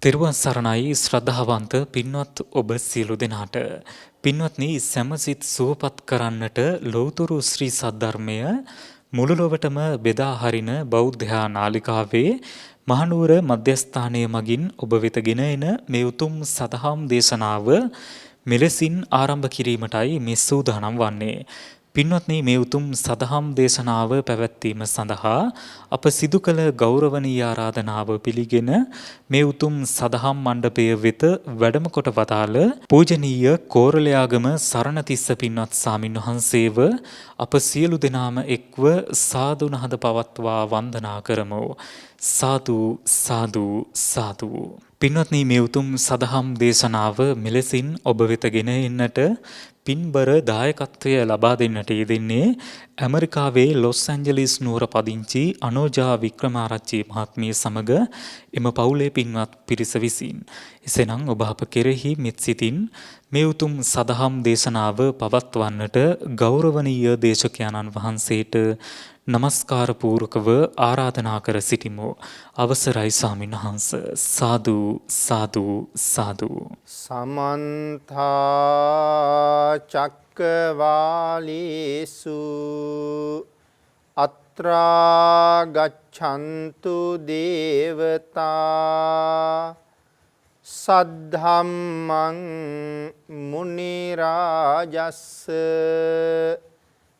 තෙරුවන් සරණයි ශ්‍රද්ධාවන්ත පින්වත් ඔබ සියලු දෙනාට. පින්වත්නි, සැමසිත සුවපත් කරන්නට ලෞතුරු ශ්‍රී සද්ධර්මය මුළු ලොවටම බෙදා හරින බෞද්ධ නාලිකාවේ මහනුවර මධ්‍යස්ථානය මගින් ඔබ වෙත ගෙන එන මේ උතුම් සදහම් දේශනාව මෙලෙසින් ආරම්භ කිරීමටයි මේ සූදානම් වන්නේ. පින්වත්නි, මේ උතුම් සදහම් දේශනාව පැවැත්වීම සඳහා අප සිදු කළ ගෞරවනීය ආරාධනාව පිළිගෙන මේ උතුම් සදහම් මණ්ඩපය වෙත වැඩම කොට වදාළ පූජනීය කෝරළයාගම සරණතිස්ස පින්වත් සාමින් වහන්සේව අප සියලු දෙනාම එක්ව සාදු නහද පවත්වා වන්දනා කරමු. සාදු සාදු සාදු. පින්වත්නි, මේ උතුම් සදහම් දේශනාව මෙලෙසින් ඔබ වෙත ගෙන එන්නට පින්බර දායකත්වය ලබා දෙන්නට යෙදෙන්නේ ඇමරිකාවේ ලොස් ඇන්ජලිස් නුවර පදිංචි අනෝජා වික්‍රමාරච්චි මහත්මිය සමග එම පවුලේ පින්වත් පිරිස විසින්. එසේනම් ඔබ අප කෙරෙහි මෙත් සිතින් මේ උතුම් සදහම් දේශනාව පවත්වන්නට ගෞරවනීය දේශකයන්න් වහන්සේට නමස්කාර පූර්වකව ආරාධනා කර සිටිමු. අවසරයි ස්වාමීන් වහන්ස. සාදු සාදු සාදු. සමන්ත චක්කවාලේසු අත්‍රා ගච්ඡන්තු දේවතා සද්ධම්මං මුනි රාජස්ස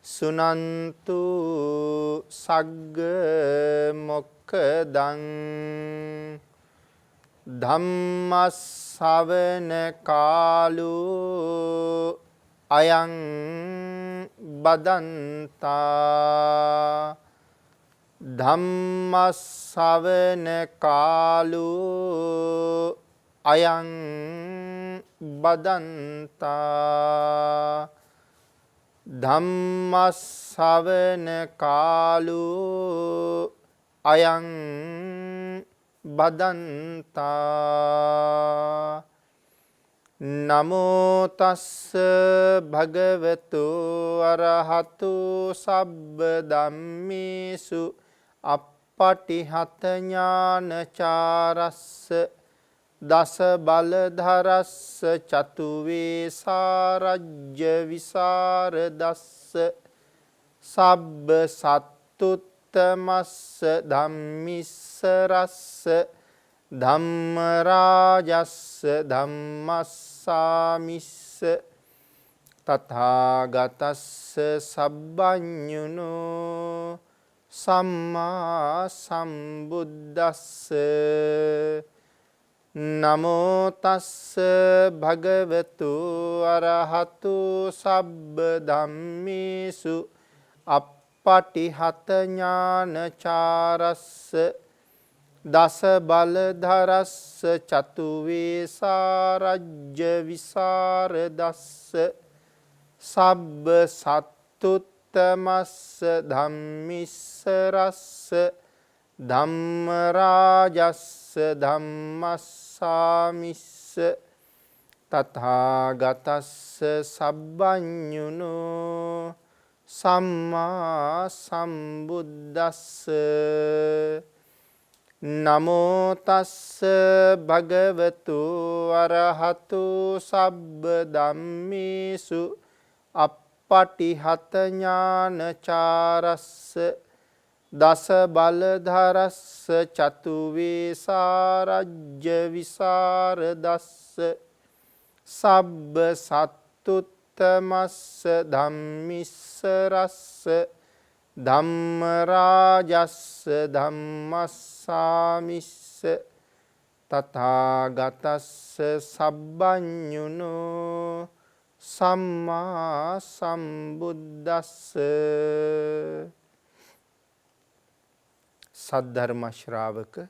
සුනන්තු සග්ග මොක්ඛදං ධම්මස්සවන කාලෝ අයං බදන්තා ධම්මස්සවන කාලෝ අයං බදන්තා ධම්මස්සවන කාලෝ අයං බදන්තා. නමෝ තස්ස භගවතු අරහතු සබ්බ ධම්මේසු අප්පටිහත ඥානචාරස්ස දස බලධරස්ස චතු වේසාරජ්‍ය විසරදස්ස සබ්බ සත්තුත්තමස්ස ධම්මිස්සරස්ස ධම්මරාජස්ස ධම්මස්සාමිස්ස තථාගතස්ස සබ්බඤුනෝ සම්මා සම්බුද්දස්ස. නමෝ තස්ස භගවතු අරහතු සබ්බ ධම්මේසු අප්පටිහත ඥානචාරස්ස දස බලධරස්ස චතු වේසාරජ්‍ය විසරදස්ස සබ්බ සත්තුත්තමස්ස ධම්මිස්සරස්ස ධම්මරාජස්ස ධම්මස්සාමිස්ස තථාගතස්ස සබ්බඤුනෝ සම්මා සම්බුද්දස්ස. නමෝ තස්ස භගවතු අරහතු සබ්බ ධම්මේසු අප්පටිහත ඥානචාරස්ස දස බලධරස්ස චතු වේසාරජ්‍ය විසරදස්ස සබ්බ සත්තුත්තමස්ස ධම්මිස්සරස්ස ධම්මරාජස්ස ධම්මස්සාමිස්ස තථාගතස්ස සබ්බඤුනෝ සම්මා සම්බුද්දස්ස. සද්ධර්ම ශ්‍රාවක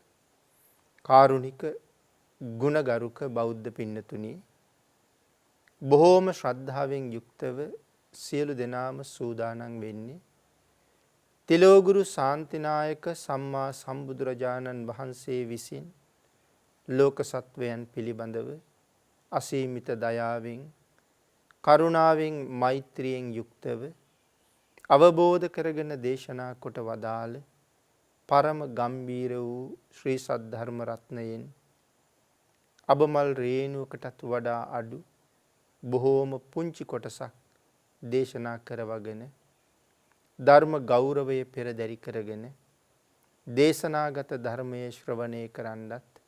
කාරුණික ගුණගරුක බෞද්ධ පින්නතුනි, බොහෝම ශ්‍රද්ධාවෙන් යුක්තව සියලු දෙනාම සූදානම් වෙන්නේ තිලෝගුරු ශාන්තිනායක සම්මා සම්බුදුරජාණන් වහන්සේ විසින් ලෝක සත්වයන් පිළිබඳව අසීමිත දයාවෙන් කරුණාවෙන් මෛත්‍රියෙන් යුක්තව අවබෝධ කරගෙන දේශනා කොට වදාළ පරම ගම්බීර වූ ශ්‍රී සද්ධර්ම රත්නයෙන් අබමල් රේණුවකටත් වඩා අඩු බොහෝම පුංචි කොටසක් දේශනා කරවගෙන ධර්ම ගෞරවය පෙරදරි කරගෙන දේශනාගත ධර්මයේ ශ්‍රවණය කරන්නත්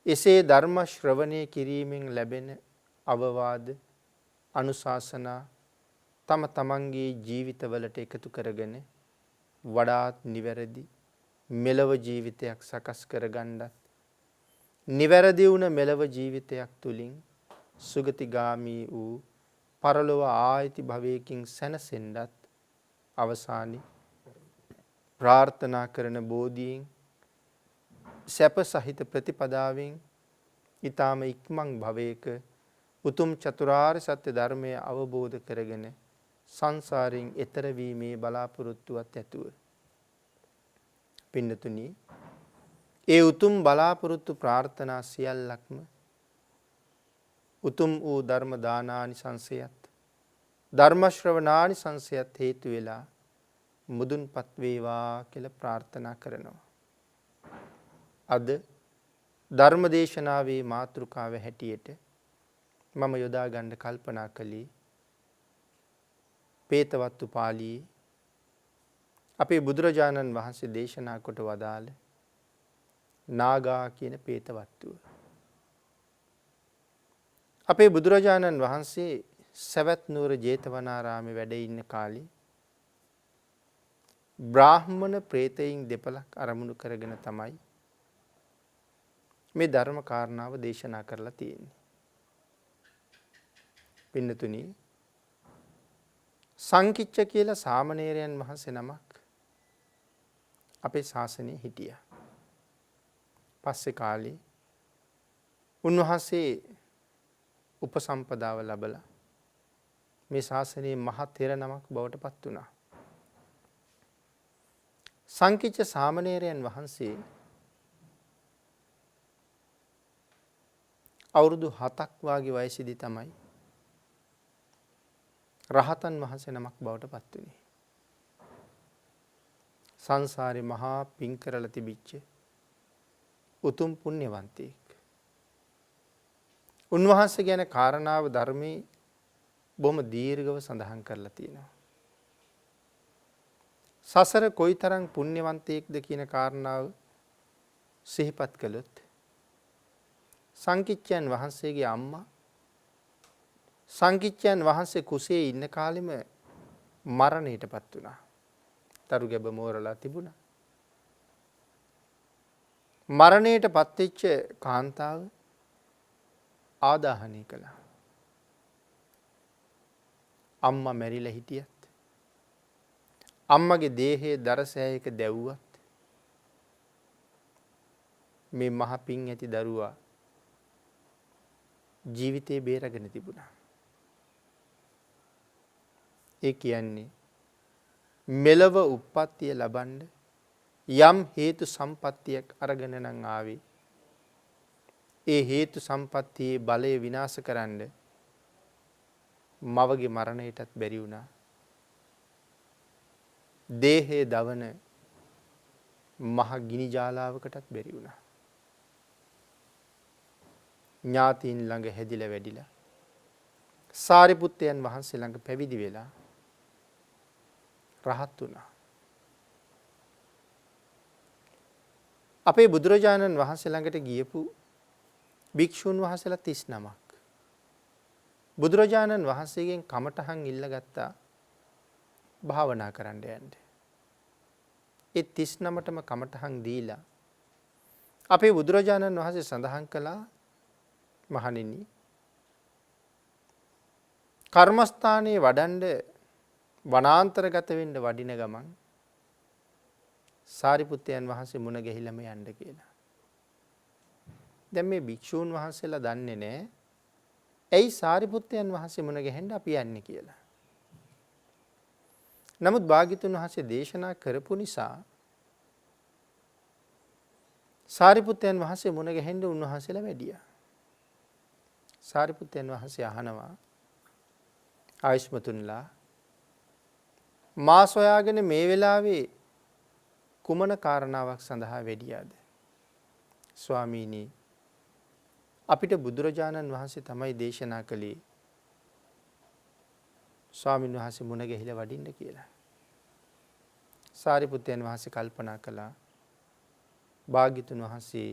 එසේ ධර්ම ශ්‍රවණය කිරීමෙන් ලැබෙන අවවාද අනුශාසනා තම තමන්ගේ ජීවිතවලට එකතු කරගෙන වඩාත් නිවැරදි මෙලව ජීවිතයක් සකස් කරගන්නත් නිවැරදි වුණ මෙලව ජීවිතයක් තුළින් සුගතිගාමී වූ පරලොව ආයති භවයකින් සැනසෙන්නත් අවසානයේ ප්‍රාර්ථනා කරන බෝධියෙන් සැප සහිත ප්‍රතිපදාවෙන් ඊටාම ඉක්මන් භවයක උතුම් චතුරාර්ය සත්‍ය ධර්මය අවබෝධ කරගෙන සංසාරයෙන් එතර වීමේ බලාපොරොත්තුවත් ඇතුව පින්නතුනි ඒ උතුම් බලාපොරොත්තු ප්‍රාර්ථනා සියල්ලක්ම උතුම් වූ ධර්ම දානානිසංසයත් ධර්ම ශ්‍රවණානිසංසයත් හේතු වෙලා මුදුන්පත් වේවා කියලා ප්‍රාර්ථනා කරනවා. අද ධර්ම දේශනාවේ මාතෘකාව හැටියට මම යොදා ගන්න කල්පනා කළේ පේතවත්තු පාළියේ අපේ බුදුරජාණන් වහන්සේ දේශනා කොට වදාළ නාගා කියන පේතවත්තුව. අපේ බුදුරජාණන් වහන්සේ සවැත් නුවර ජේතවනාරාමේ වැඩ ඉන්න කාලේ බ්‍රාහ්මණ ප්‍රේතයින් දෙපළක් අරමුණු කරගෙන තමයි මේ ධර්ම කාරණාව දේශනා කරලා තියෙන්නේ. පින්නතුනි සංකිච්ඡ කියලා සාමණේරයන් වහන්සේ නමක් අපේ ශාසනයේ හිටියා. පස්සේ කාලේ උන්වහන්සේ උපසම්පදාව ලැබලා මේ ශාසනයේ මහ තෙර නමක් බවට පත් වුණා. සංකිච්ඡ සාමණේරයන් වහන්සේ අවුරුදු 7ක් වාගේ වයසේදී තමයි රහතන් වහන්සේ නමක් බවට පත් වුණේ. සංසාරේ මහා පින් කරලා තිබිච්ච උතුම් පුණ්‍යවන්තයෙක්. උන්වහන්සේ ගැන කාරණාව ධර්මයේ බොහොම දීර්ඝව සඳහන් කරලා තියෙනවා. සසර කොයිතරම් පුණ්‍යවන්තයෙක්ද කියන කාරණාව සිහිපත් කළොත් සංකිච්ඡයන් වහන්සේගේ අම්මා සංකිච්ඡයන් වහන්සේ කුසේ ඉන්න කාලෙම මරණයටපත් වුණා. තරු ගැබ මෝරලා තිබුණා. මරණයටපත් වෙච්ච කාන්තාව ආදාහනය කළා. අම්මා මැරිලා හිටියත් අම්මගේ දේහයේ දරසෑයක දැව්වත් මේ මහ පිං ඇති දරුවා ජීවිතේ බේරගෙන තිබුණා. ඒ කියන්නේ මෙලව උප්පත්තිය ලබන්න යම් හේතු සම්පත්තියක් අරගෙන නම් ආවේ ඒ හේතු සම්පත්තියේ බලය විනාශ කරන්න මවගේ මරණයටත් බැරි වුණා. දේහයේ දවන මහ ගිනි ජාලාවකටත් බැරි වුණා. ඥාතීන් ළඟ හැදිලා වැඩිලා සාරිපුත්තයන් වහන්සේ ළඟ පැවිදි වෙලා රහත් වුණා. අපේ බුදුරජාණන් වහන්සේ ළඟට ගියපු භික්ෂුන් වහන්සේලා 39ක් බුදුරජාණන් වහන්සේගෙන් කමඨහන් ඉල්ලගත්තා භාවනා කරන්න යන්න. ඒ 39ටම කමඨහන් දීලා අපේ බුදුරජාණන් වහන්සේ සඳහන් කළා මහණෙනි කර්මස්ථානයේ වඩන්ඩ වනාන්තරගත වෙන්න වඩින ගමන් සාරිපුත්තයන් වහන්සේ මුණ ගැහිලම යන්න කියලා. දැන් මේ භික්ෂූන් වහන්සේලා දන්නේ නැහැ ඇයි සාරිපුත්තයන් වහන්සේ මුණ ගැහෙන්න අපි යන්නේ කියලා. නමුත් භාග්‍යතුන් වහන්සේ දේශනා කරපු නිසා සාරිපුත්තයන් වහන්සේ මුණ ගැහෙන්න උන්වහන්සේලා වැඩියා. සාරිපුත්තයන් වහන්සේ අහනවා ආයුෂ්මතුන්ලා මා සොයාගෙන මේ වෙලාවේ කුමන කාරණාවක් සඳහා වැඩියාද? ස්වාමීනි අපිට බුදුරජාණන් වහන්සේ තමයි දේශනා කළේ ස්වාමීන් වහන්සේ මුණ ගැහිලා වඩින්න කියලා. සාරිපුත්තයන් වහන්සේ කල්පනා කළා භාග්‍යතුන් වහන්සේ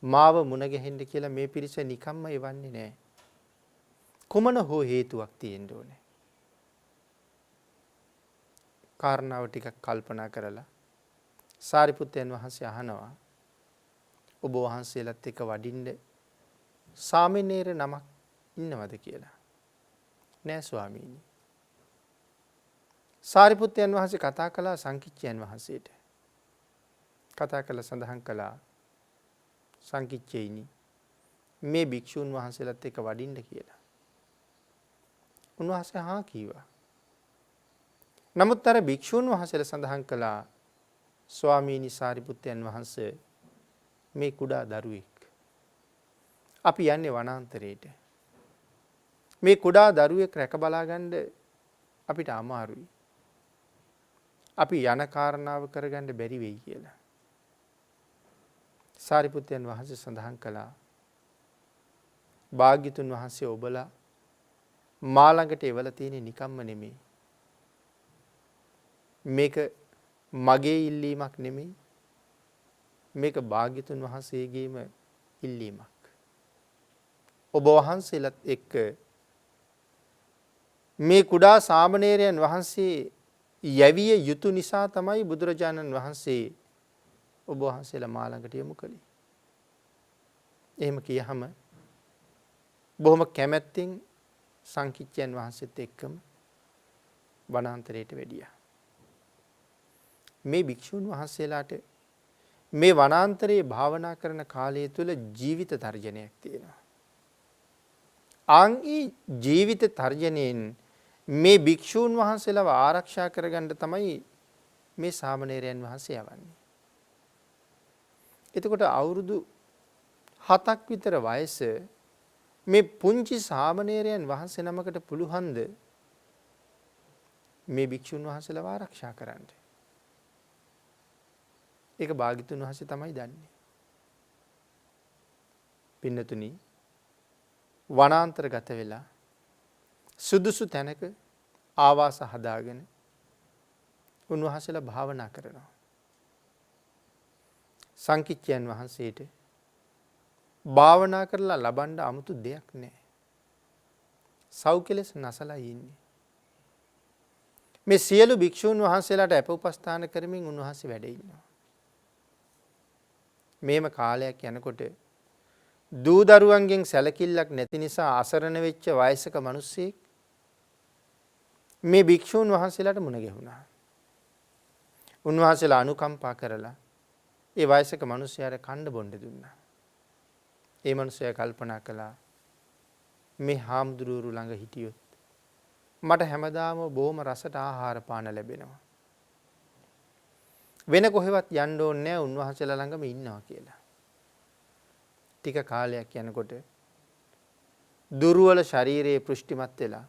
මාව මුණ ගැහෙන්න කියලා මේ පිරිස නිකම්ම එවන්නේ නැහැ. කුමන හෝ හේතුවක් තියෙන්න ඕනේ. කාරණාව ටිකක් කල්පනා කරලා සාරිපුත්තයන් වහන්සේ අහනවා ඔබ වහන්සේලාත් එක්ක වඩින්න සාමණේර නමක් ඉන්නවද කියලා. නෑ ස්වාමීනි. සාරිපුත්තයන් වහන්සේ කතා කළා සංකිච්ඡයන් වහන්සේට. කතා කළ සඳහන් කළා සංකිච්ඡේනි මේ භික්ෂූන් වහන්සේලාත් එක්ක වඩින්න කියලා. උන්වහන්සේ හා කීවා. නමුත් අර භික්ෂූන් වහන්සේලා සඳහන් කළා ස්වාමීනි සාරිපුත්තයන් වහන්සේ මේ කුඩා දරුවෙක්. අපි යන්නේ වනාන්තරයට. මේ කුඩා දරුවෙක් රැක බලා ගන්න අපිට අමාරුයි. අපි යන කාරණාව කරගන්න බැරි වෙයි කියලා. සාරිපුත්තයන් වහන්සේ සඳහන් කළා භාග්‍යතුන් වහන්සේ ඔබලා මා ළඟට එවලා තියෙන්නේ නිකම්ම නෙමෙයි. මේක මගේ ඉල්ලීමක් නෙමෙයි. මේක භාග්‍යතුන් වහන්සේගේම ඉල්ලීමක්. ඔබ වහන්සේලත් එක්ක මේ කුඩා සාමණේරයන් වහන්සේ යැවිය යුතු නිසා තමයි බුදුරජාණන් වහන්සේ ඔබ වහන්සේලා මා ළඟට යොමු කළේ. එහෙම කියහම බොහොම කැමැත්තෙන් සංකිච්ඡයන් වහන්සේත් එක්කම වනාන්තරයට වැඩියා. මේ භික්ෂුන් වහන්සේලාට මේ වනාන්තරයේ භාවනා කරන කාලය තුල ජීවිත තර්ජනයක් තියෙනවා. ආන්ගේ ජීවිත තර්ජනයෙන් මේ භික්ෂූන් වහන්සේලාව ආරක්ෂා කරගන්න තමයි මේ සාමණේරයන් වහන්සේ යවන්නේ. එතකොට අවුරුදු 7ක් විතර වයස මේ පුංචි සාමණේරයන් වහන්සේ නමකට පුළුවන්ද මේ භික්ෂූන් වහන්සේලාව ආරක්ෂා කරන්න? ඒක භාග්‍යතුන් වහන්සේ තමයි දන්නේ. පින්නතුනි වනාන්තරගත වෙලා සුදුසු තැනක ආවාස හදාගෙන උන්වහන්සේලා භාවනා කරනවා. සංකිච්ඡයන් වහන්සේට භාවනා කරලා ලබන්න 아무තු දෙයක් නැහැ. සෞඛ්‍යලෙස නැසලා ඉන්නේ. මේ සියලු භික්ෂූන් වහන්සේලාට අප උපස්ථාන කරමින් උන්වහන්සේ වැඩ ඉන්නවා. මේම කාලයක් යනකොට දූ දරුවන්ගෙන් සැලකිල්ලක් නැති නිසා අසරණ වෙච්ච වයසක මිනිස්සෙක් මේ භික්ෂූන් වහන්සේලාට මුණ ගැහුණා. උන්වහන්සේලා අනුකම්පා කරලා ඒ වයසක මිනිසයාට කන්න බොන්න දුන්නා. ඒ මිනිසයා කල්පනා කළා මේ හාමුදුරුවෝ ළඟ හිටියොත් මට හැමදාම බොහොම රසට ආහාර පාන ලැබෙනවා. වෙන කොහෙවත් යන්න ඕනේ නැහැ උන්වහන්සේලා ළඟම ඉන්නවා කියලා. ටික කාලයක් යනකොට දුර්වල ශරීරයේ පුෂ්ටිමත් වෙලා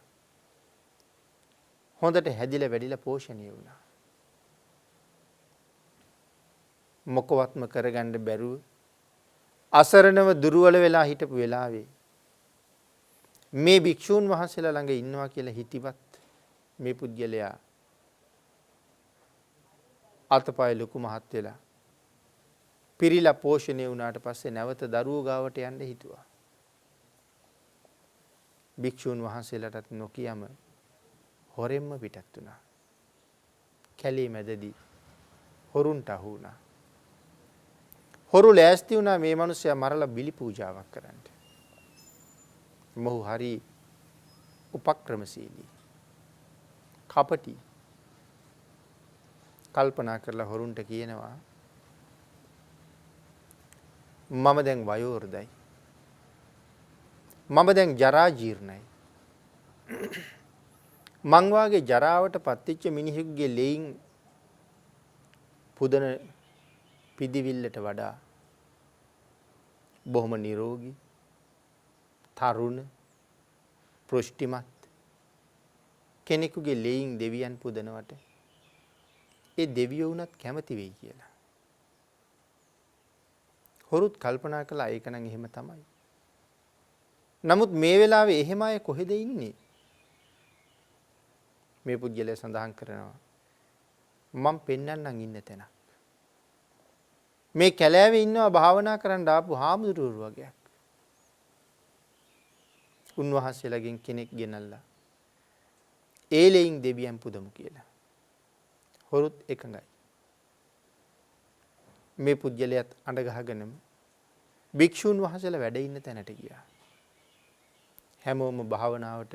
හොඳට හැදිලා වැඩිලා පෝෂණය වුණා. මොකවත්ම කරගන්න බැරුව අසරණව දුර්වල වෙලා හිටපු වෙලාවේ මේ භික්ෂූන් වහන්සේලා ළඟ ඉන්නවා කියලා හිතිවත් මේ පුද්ගලයා අතපය ලොකු මහත් වෙලා පිරිලා පෝෂණය වුණාට පස්සේ නැවත දරුවෝ ගාවට යන්න හිතුවා. භික්ෂූන් වහන්සේලාටත් නොකියම හොරෙන්ම පිටත් වුණා. කැලේ මැදදී හොරුන්ට අහු වුණා. හොරු ලෑස්ති වුණා මේ මිනිස්සයා මරලා බිලි පූජාවක් කරන්න. මොහු හරි උපක්‍රමශීලී. කපටි. කල්පනා කරලා හොරුන්ට කියනවා මම දැන් වයෝවෘද්ධයි. මම දැන් ජරා ජීර්ණයි. මං වාගේ ජරාවට පත්වෙච්ච මිනිහෙකුගේ ලෙයින් පුදන පිදිවිල්ලට වඩා බොහොම නිරෝගී, තරුණ, පුෂ්ටිමත් කෙනෙකුගේ ලෙයින් දෙවියන් පුදනවට ඒ දෙවියෝ උනත් කැමති වෙයි කියලා. හොරුත් කල්පනා කළා ඒක නම් එහෙම තමයි. නමුත් මේ වෙලාවේ එහෙම අය කොහෙද ඉන්නේ? මේ පුද්ගලයා සඳහන් කරනවා මම පෙන්වන්නම් ඉන්න තැන. මේ කැලෑවේ ඉන්නවා භාවනා කරන්න ආපු හාමුදුරුවෝ වගේ. උන්වහන්සේලාගෙන් කෙනෙක් ගෙනල්ලා ඒලෙයින් දෙවියන් පුදමු කියලා. හොරුත් එකඟයි. මේ පුද්ගලයාත් අඬ ගහගෙනම භික්ෂුන් වහන්සේලා වැඩ ඉන්න තැනට ගියා. හැමෝම භාවනාවට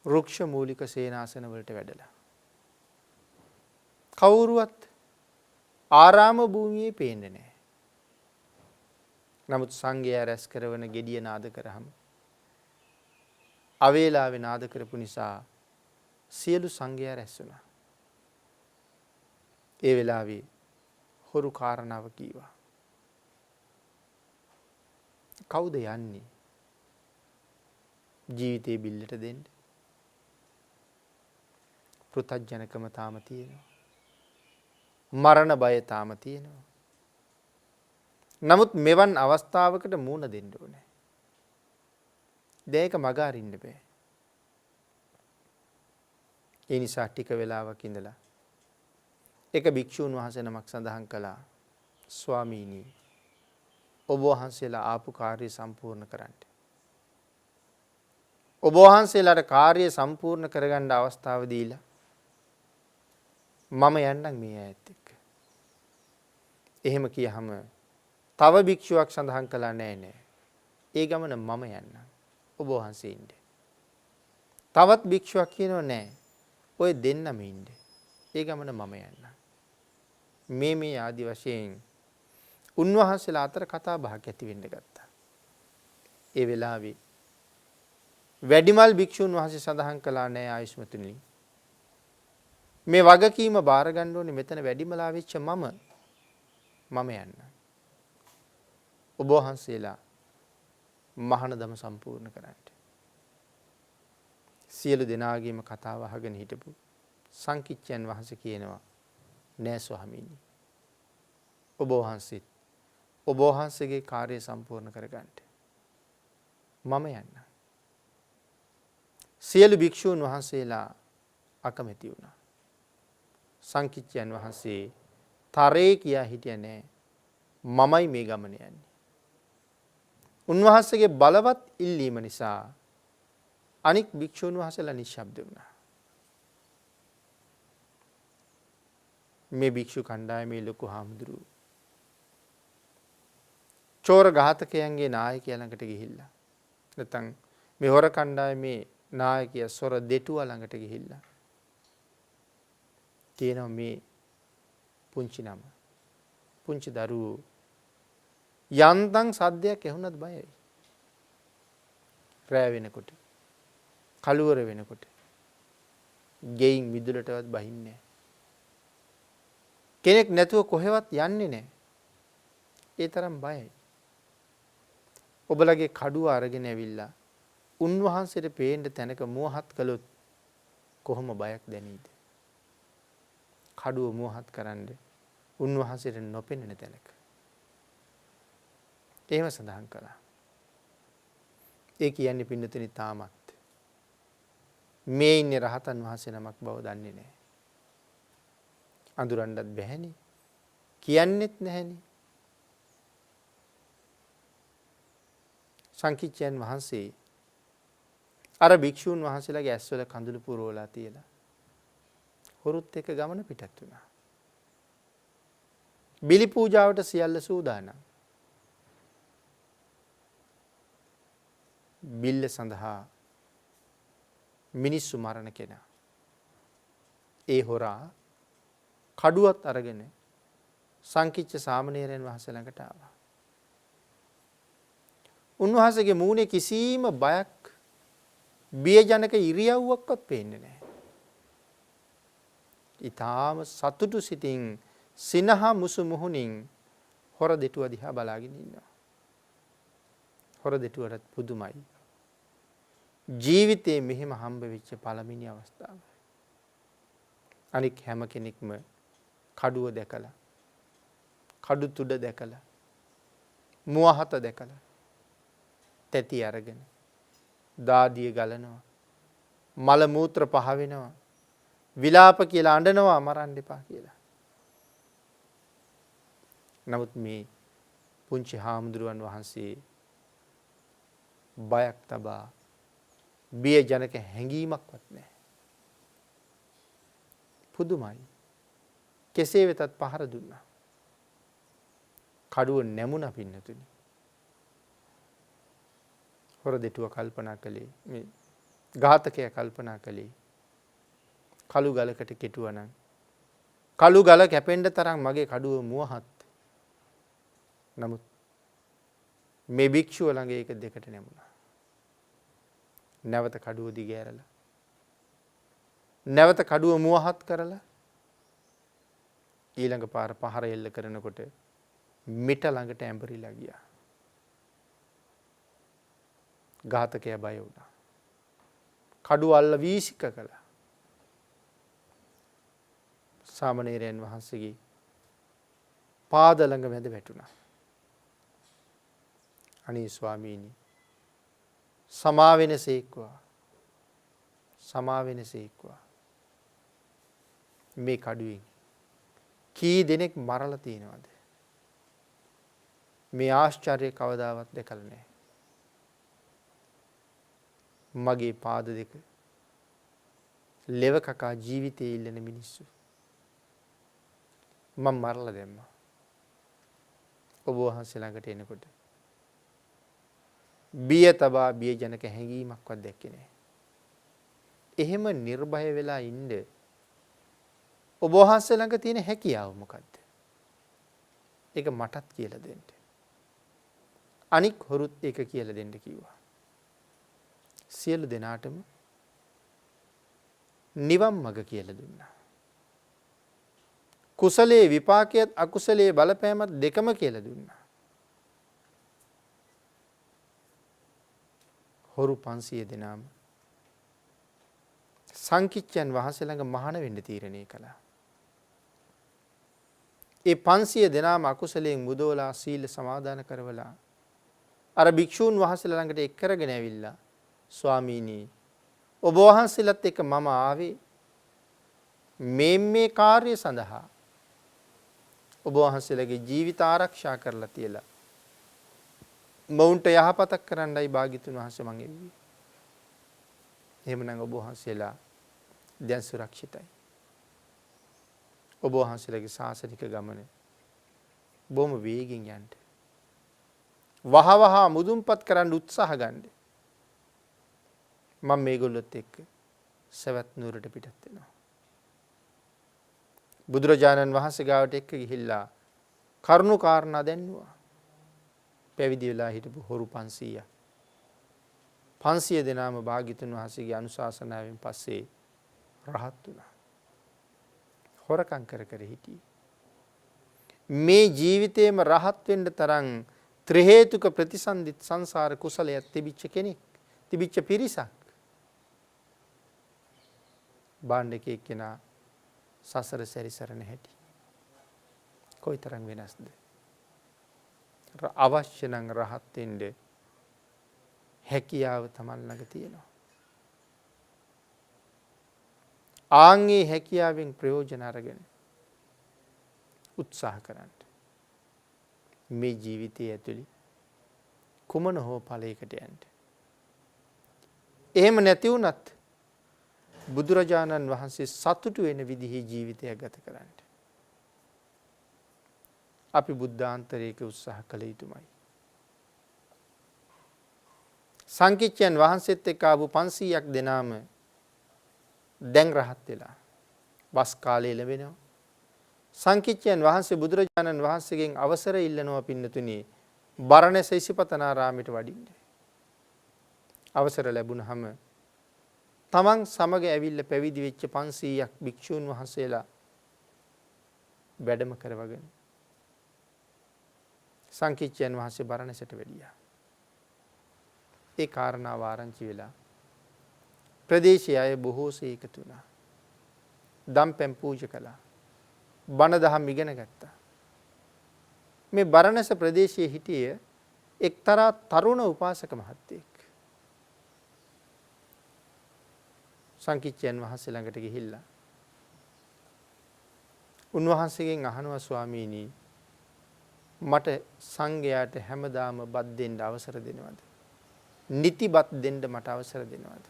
රුක්ෂ මූලික සේනාසන වලට වැඩලා. කවුරුවත් ආරාම භූමියේ පේන්නේ නැහැ. නමුත් සංඝයා රැස් කරවන gediya නාද කරාම අවේලාවේ නාද කරපු නිසා සියලු සංඝයා රැස් වුණා. ඒ වෙලාවේ හොරු කාරණාව කීවා. කවුද යන්නේ? ජීවිතේ බිල්ලට දෙන්න. පෘථග්ජනකම තාම තියෙනවා. මරණ බය තාම තියෙනවා. නමුත් මෙවන් අවස්ථාවකට මුහුණ දෙන්න ඕනේ. දෙයක මග අරින්න බෑ. ඒ නිසා ටික වෙලාවක් ඉඳලා එක භික්ෂුන් වහන්සේ නමක් සඳහන් කළා ස්වාමීනි ඔබ වහන්සේලා ආපු කාර්යය සම්පූර්ණ කරන්න. ඔබ වහන්සේලාට කාර්යය සම්පූර්ණ කරගන්න අවස්ථාව දීලා මම යන්නම් මේ ඇයත් එක්ක. එහෙම කියහම තව භික්ෂුවක් සඳහන් කළා නෑ නෑ. ඒ ගමන මම යන්නම්. ඔබ වහන්සේ ඉන්න. තවත් භික්ෂුවක් කියනවා නෑ. ඔය දෙන්නම ඉන්න. ඒ ගමන මම යන්නම්. මේ ආදි වශයෙන් උන්වහන්සේලා අතර කතා බහක් ඇති වෙන්න ගත්තා. ඒ වෙලාවේ වැඩිමල් භික්ෂුන් වහන්සේ සඳහන් කළා නෑ ආයුෂ්මතුනි. මේ වගකීම බාර ගන්න ඕනේ මෙතන වැඩිමලා වෙච්ච මම යන්න. ඔබ වහන්සේලා මහානදම සම්පූර්ණ කරන්න. සියලු දෙනාගේම කතාව අහගෙන හිටපු සංකිච්ඡයන් වහන්සේ කියනවා නෑ ස්වාමීනි. ඔබ වහන්සේගේ කාර්යය සම්පූර්ණ කරගන්න. මම යන්න. සියලු භික්ෂූන් වහන්සේලා අකමැති වුණා. සංකිච්ඡයන් වහන්සේ තරේ කියා හිටියේ නෑ. මමයි මේ ගමන යන්නේ. උන්වහන්සේගේ බලවත් ඉල්ලීම නිසා අනික් භික්ෂූන් වහන්සේලා නිශ්ශබ්ද වුණා. මේ භික්ෂු කණ්ඩායමේ ලොකු හාමුදුරුවෝ චෝර ඝාතකයන්ගේ නායකයා ළඟට ගිහිල්ලා නැත්නම් මේ හොර කණ්ඩායමේ නායකයා සොර දෙටුවා ළඟට ගිහිල්ලා තියෙනවා මේ පුංචි නම. පුංචි දරුවෝ යන්තම් සද්දයක් ඇහුණත් බයයි. රෑ වෙනකොට කළුවර වෙනකොට ගෙයින් මිදුලටවත් බහින්නේ නැහැ. කෙනෙක් නැතුව කොහෙවත් යන්නේ නැහැ. ඒ තරම් බයයි. ඔබලගේ කඩුව අරගෙන ඇවිල්ලා උන්වහන්සේට පේන්න තැනක මෝහත් කළොත් කොහොම බයක් දැනීද? කඩුව මෝහත් කරන්න උන්වහන්සේට නොපෙනෙන තැනක. එහෙම සඳහන් කළා. ඒ කියන්නේ පින්නතුනි තාමත් මේ ඉන්නේ රහතන් වහන්සේ නමක් බව දන්නේ නැහැ. අඳුරන්නත් බැහැනේ. කියන්නෙත් නැහැනේ. සංකිච්ඡයන් වහන්සේ අර භික්ෂූන් වහන්සේලාගේ ඇස්වල කඳුළු පුරවලා තියලා හොරුත් එක්ක ගමන පිටත් වුණා. බිලි පූජාවට සියල්ල සූදානම්. බිල්ල සඳහා මිනිස්සු මරණ කෙනා. ඒ හොරා කඩුවත් අරගෙන සංකිච්ඡ සාමණේරයන් වහන්සේ ළඟට ආවා. උන්වහන්සේගේ මූණේ කිසිම බයක් බියජනක ඉරියව්වක්වත් පේන්නේ නැහැ. ඊටාම සතුටු සිතින් සිනහ මුසු මුහුණින් හොර දෙටුව දිහා බලාගෙන ඉන්නවා. හොර දෙටුවට පුදුමයි. ජීවිතේ මෙහෙම හම්බ වෙච්ච පළවෙනි අවස්ථාව. අනික හැම කෙනෙක්ම කඩුව දැකලා, කඩු තුඩ දැකලා, මුවහත දැකලා තැති අරගෙන දාඩිය ගලනවා. මල මූත්‍ර පහ වෙනවා. විලාප කියලා අඬනවා මරන්න එපා කියලා. නමුත් මේ පුංචි හාමුදුරුවන් වහන්සේ බයක් තබා බිය ජනක හැඟීමක්වත් නැහැ. පුදුමයි. කෙසේ වෙතත් පහර දුන්නා. කඩුව නැමුණා පින්නතුනි. හොර දෙටුව කල්පනා කළේ මේ ඝාතකයා කල්පනා කළේ කළු ගලකට කෙටුවා නම් කළු ගල කැපෙන්න තරම් මගේ කඩුව මුවහත්. නමුත් මේ භික්ෂුව ළඟ ඒක දෙකට නැමුණා. නැවත කඩුව දිගෑරලා නැවත කඩුව මුවහත් කරලා ඊළඟ පාර පහර එල්ල කරනකොට මිට ළඟට ඇඹරිලා ගියා. ඝාතකයා බය වුණා. කඩුව අල්ල වීසික කළා. සාමණේරයන් වහන්සේගේ පාද ළඟ මැද වැටුණා. අනේ ස්වාමීනි සමා වෙනසේක්වා. සමා වෙනසේක්වා. මේ කඩුවෙන් කී දෙනෙක් මරලා තියෙනවද? මේ ආශ්චර්ය කවදාවත් දැකලා නැහැ. මගේ පාද දෙක ලෙව කකා ජීවිතේ ඉල්ලන මිනිස්සු මම මරලා දැම්මා. ඔබ වහන්සේ ළඟට එනකොට බිය තබා බිය ජනක හැඟීමක්වත් දැක්කේ නැහැ. එහෙම නිර්භය වෙලා ඉන්න ඔබ වහන්සේ ළඟ තියෙන හැකියාව මොකද්ද? ඒක මටත් කියලා දෙන්න. අනික් හොරුත් ඒක කියලා දෙන්න කිව්වා. සියලු දෙනාටම නිවන් මඟ කියලා දුන්නා. කුසලයේ විපාකයත් අකුසලයේ බලපෑමත් දෙකම කියලා දුන්නා. හොරු 500 දෙනාම සංකිච්ඡයන් වහන්සේ ළඟ මහාන වෙන්න තීරණය කළා. ඒ 500 දෙනාම අකුසලයෙන් මුදවලා සීල සමාදාන කරවලා අර භික්ෂූන් වහන්සේලා ළඟට එක් කරගෙන ඇවිල්ලා ස්වාමීනි ඔබ වහන්සේලාත් එක්ක මම ආවේ මේ කාර්ය සඳහා ඔබ වහන්සේලාගේ ජීවිත ආරක්ෂා කරලා තියලා මවුන්ට යහපතක් කරන්නයි භාග්‍යතුන් වහන්සේ මං එව්වේ. එහෙමනම් ඔබ වහන්සේලා දැන් සුරක්ෂිතයි. ඔබ වහන්සේලාගේ ශාසනික ගමන බොහොම වේගෙන් යන්න. වහවහ මුදුන්පත් කරන්න උත්සාහ ගන්න. මම මේගොල්ලොත් එක්ක සවැත් නුවරට පිටත් වෙනවා. බුදුරජාණන් වහන්සේ ගාවට එක්ක ගිහිල්ලා කරුණු කාරණා දැන්නුවා. පැවිදි වෙලා හිටපු හොරු 500ක් 500 දෙනාම භාග්‍යතුන් වහන්සේගේ අනුශාසනාවෙන් පස්සේ රහත් වුණා. හොරකම් කර කර හිටියේ. මේ ජීවිතේම රහත් වෙන්න තරම් ත්‍රි හේතුක ප්‍රතිසන්දිත් සංසාර කුසලයක් තිබිච්ච කෙනෙක්, තිබිච්ච පිරිසක්. බාණ්ඩකේ කෙනා සසර සැරිසරන හැටි කොයිතරම් වෙනස්ද? අවශ්‍ය නම් රහත් වෙන්න හැකියාව Taman ළඟ තියෙනවා. ආන්ගේ හැකියාවෙන් ප්‍රයෝජන අරගෙන උත්සාහ කරන්න. මේ ජීවිතයේ ඇතුළේ කුමන හෝ ඵලයකට යන්න. එහෙම නැති වුණත් බුදුරජාණන් වහන්සේ සතුටු වෙන විදිහේ ජීවිතයක් ගත කරන්න. අපි බුද්ධාන්තරයක උත්සාහ කළ යුතුමයි. සංකිච්ඡයන් වහන්සේත් එක්ක ආපු 500ක් දෙනාම දැන් රහත් වෙලා වස් කාලේ ලැබෙනවා. සංකිච්ඡයන් වහන්සේ බුදුරජාණන් වහන්සේගෙන් අවසර ඉල්ලනවා පින්නතුනි බරණැස ඉසිපතනාරාමයට වඩින්න. අවසර ලැබුණහම තමන් සමග ඇවිල්ලා පැවිදි වෙච්ච 500ක් භික්ෂූන් වහන්සේලා වැඩම කරවගෙන සංකිච්ඡයන් වහන්සේ බරණැසට වැඩියා. ඒ කාරණාව ආරංචි වෙලා ප්‍රදේශයේ අය බොහෝසේ එකතු වුණා. දම්පැන් පූජා කළා. බණ දහම් ඉගෙන ගත්තා. මේ බරණැස ප්‍රදේශයේ හිටිය එක්තරා තරුණ උපාසක මහත්තයෙක් සංකිච්ඡයන් වහන්සේ ළඟට ගිහිල්ලා උන්වහන්සේගෙන් අහනවා ස්වාමීනි මට සංඝයාට හැමදාම බත් දෙන්න අවසර දෙනවද? නිති බත් දෙන්න මට අවසර දෙනවද?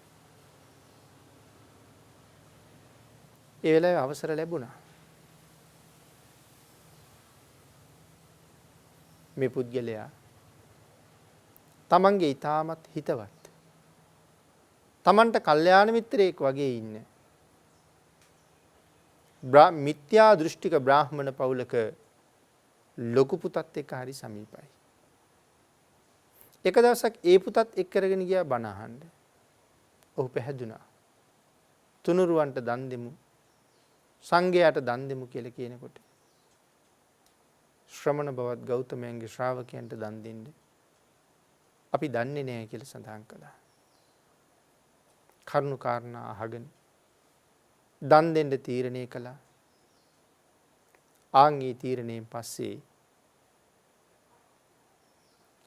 ඒ වෙලාවේ අවසර ලැබුණා. මේ පුද්ගලයා තමන්ගේ ඊ타මත් හිතවත් තමන්ට කල්යාණ මිත්‍රයෙක් වගේ ඉන්න මිත්‍යා දෘෂ්ටික බ්‍රාහ්මණ පවුලක ලොකු පුතත් එක්ක හරි සමීපයි. එක දවසක් ඒ පුතත් එක් කරගෙන ගියා බණ අහන්න. ඔහු පැහැදුනා. තුනුරුවන්ට දන් දෙමු සංඝයාට දන් දෙමු කියලා කියනකොට ශ්‍රමණ බවත් ගෞතමයන්ගේ ශ්‍රාවකයන්ට දන් දෙන්න අපි දන්නේ නැහැ කියලා සඳහන් කළා. කරුණු කාරණා අහගෙන දන් දෙන්න තීරණය කළා. ආන්ගේ තීරණයෙන් පස්සේ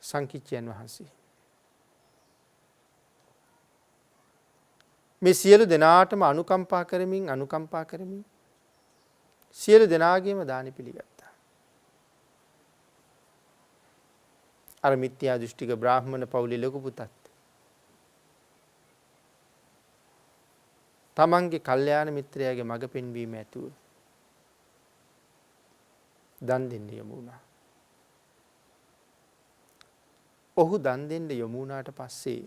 සංකිච්ඡයන් වහන්සේ මේ සියලු දෙනාටම අනුකම්පා කරමින් සියලු දෙනාගේම දානි පිළිගත්තා. අර මිත්‍යා දෘෂ්ටික බ්‍රාහ්මණ පවුලේ ලොකු පුතත් තමන්ගේ කල්යාණ මිත්‍රයාගේ මඟ පෙන්වීම ඇතුව දන් දෙන්න යොමු වුණා. ඔහු දන් දෙන්න යොමු වුණාට පස්සේ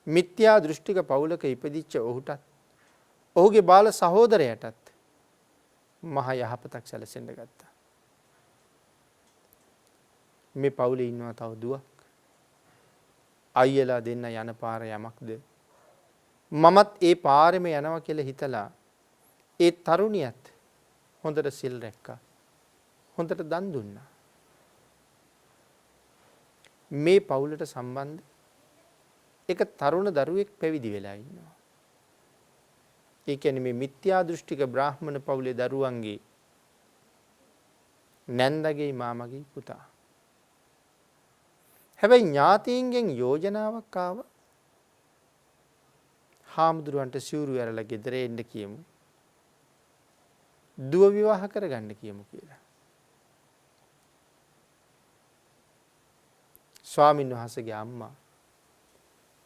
මිත්‍යා දෘෂ්ටික පවුලක ඉපදිච්ච ඔහුටත් ඔහුගේ බාල සහෝදරයටත් මහ යහපතක් සැලසෙන්න ගත්තා. මේ පවුලේ ඉන්නවා තව දුවක්. අයියලා දෙන්න යන පාර යමක්ද? මමත් ඒ පාරෙම යනවා කියලා හිතලා ඒ තරුණියත් හොඳට සිල් රැක්කා. හොඳට දන් දුන්නා. මේ පවුලට සම්බන්ධ එක තරුණ දරුවෙක් පැවිදි වෙලා ඉන්නවා. ඒ කියන්නේ මේ මිත්‍යා දෘෂ්ටික බ්‍රාහ්මණ පවුලේ දරුවන්ගේ නැන්දගේ මාමගේ පුතා. හැබැයි ඥාතීන්ගෙන් යෝජනාවක් ආවා. හාමුදුරුවන්ට සිවුරු ඇරලා ගෙදර එන්න කියමු. දුව විවාහ කරගන්න කියමු කියලා. ස්වාමින් වහන්සේගේ අම්මා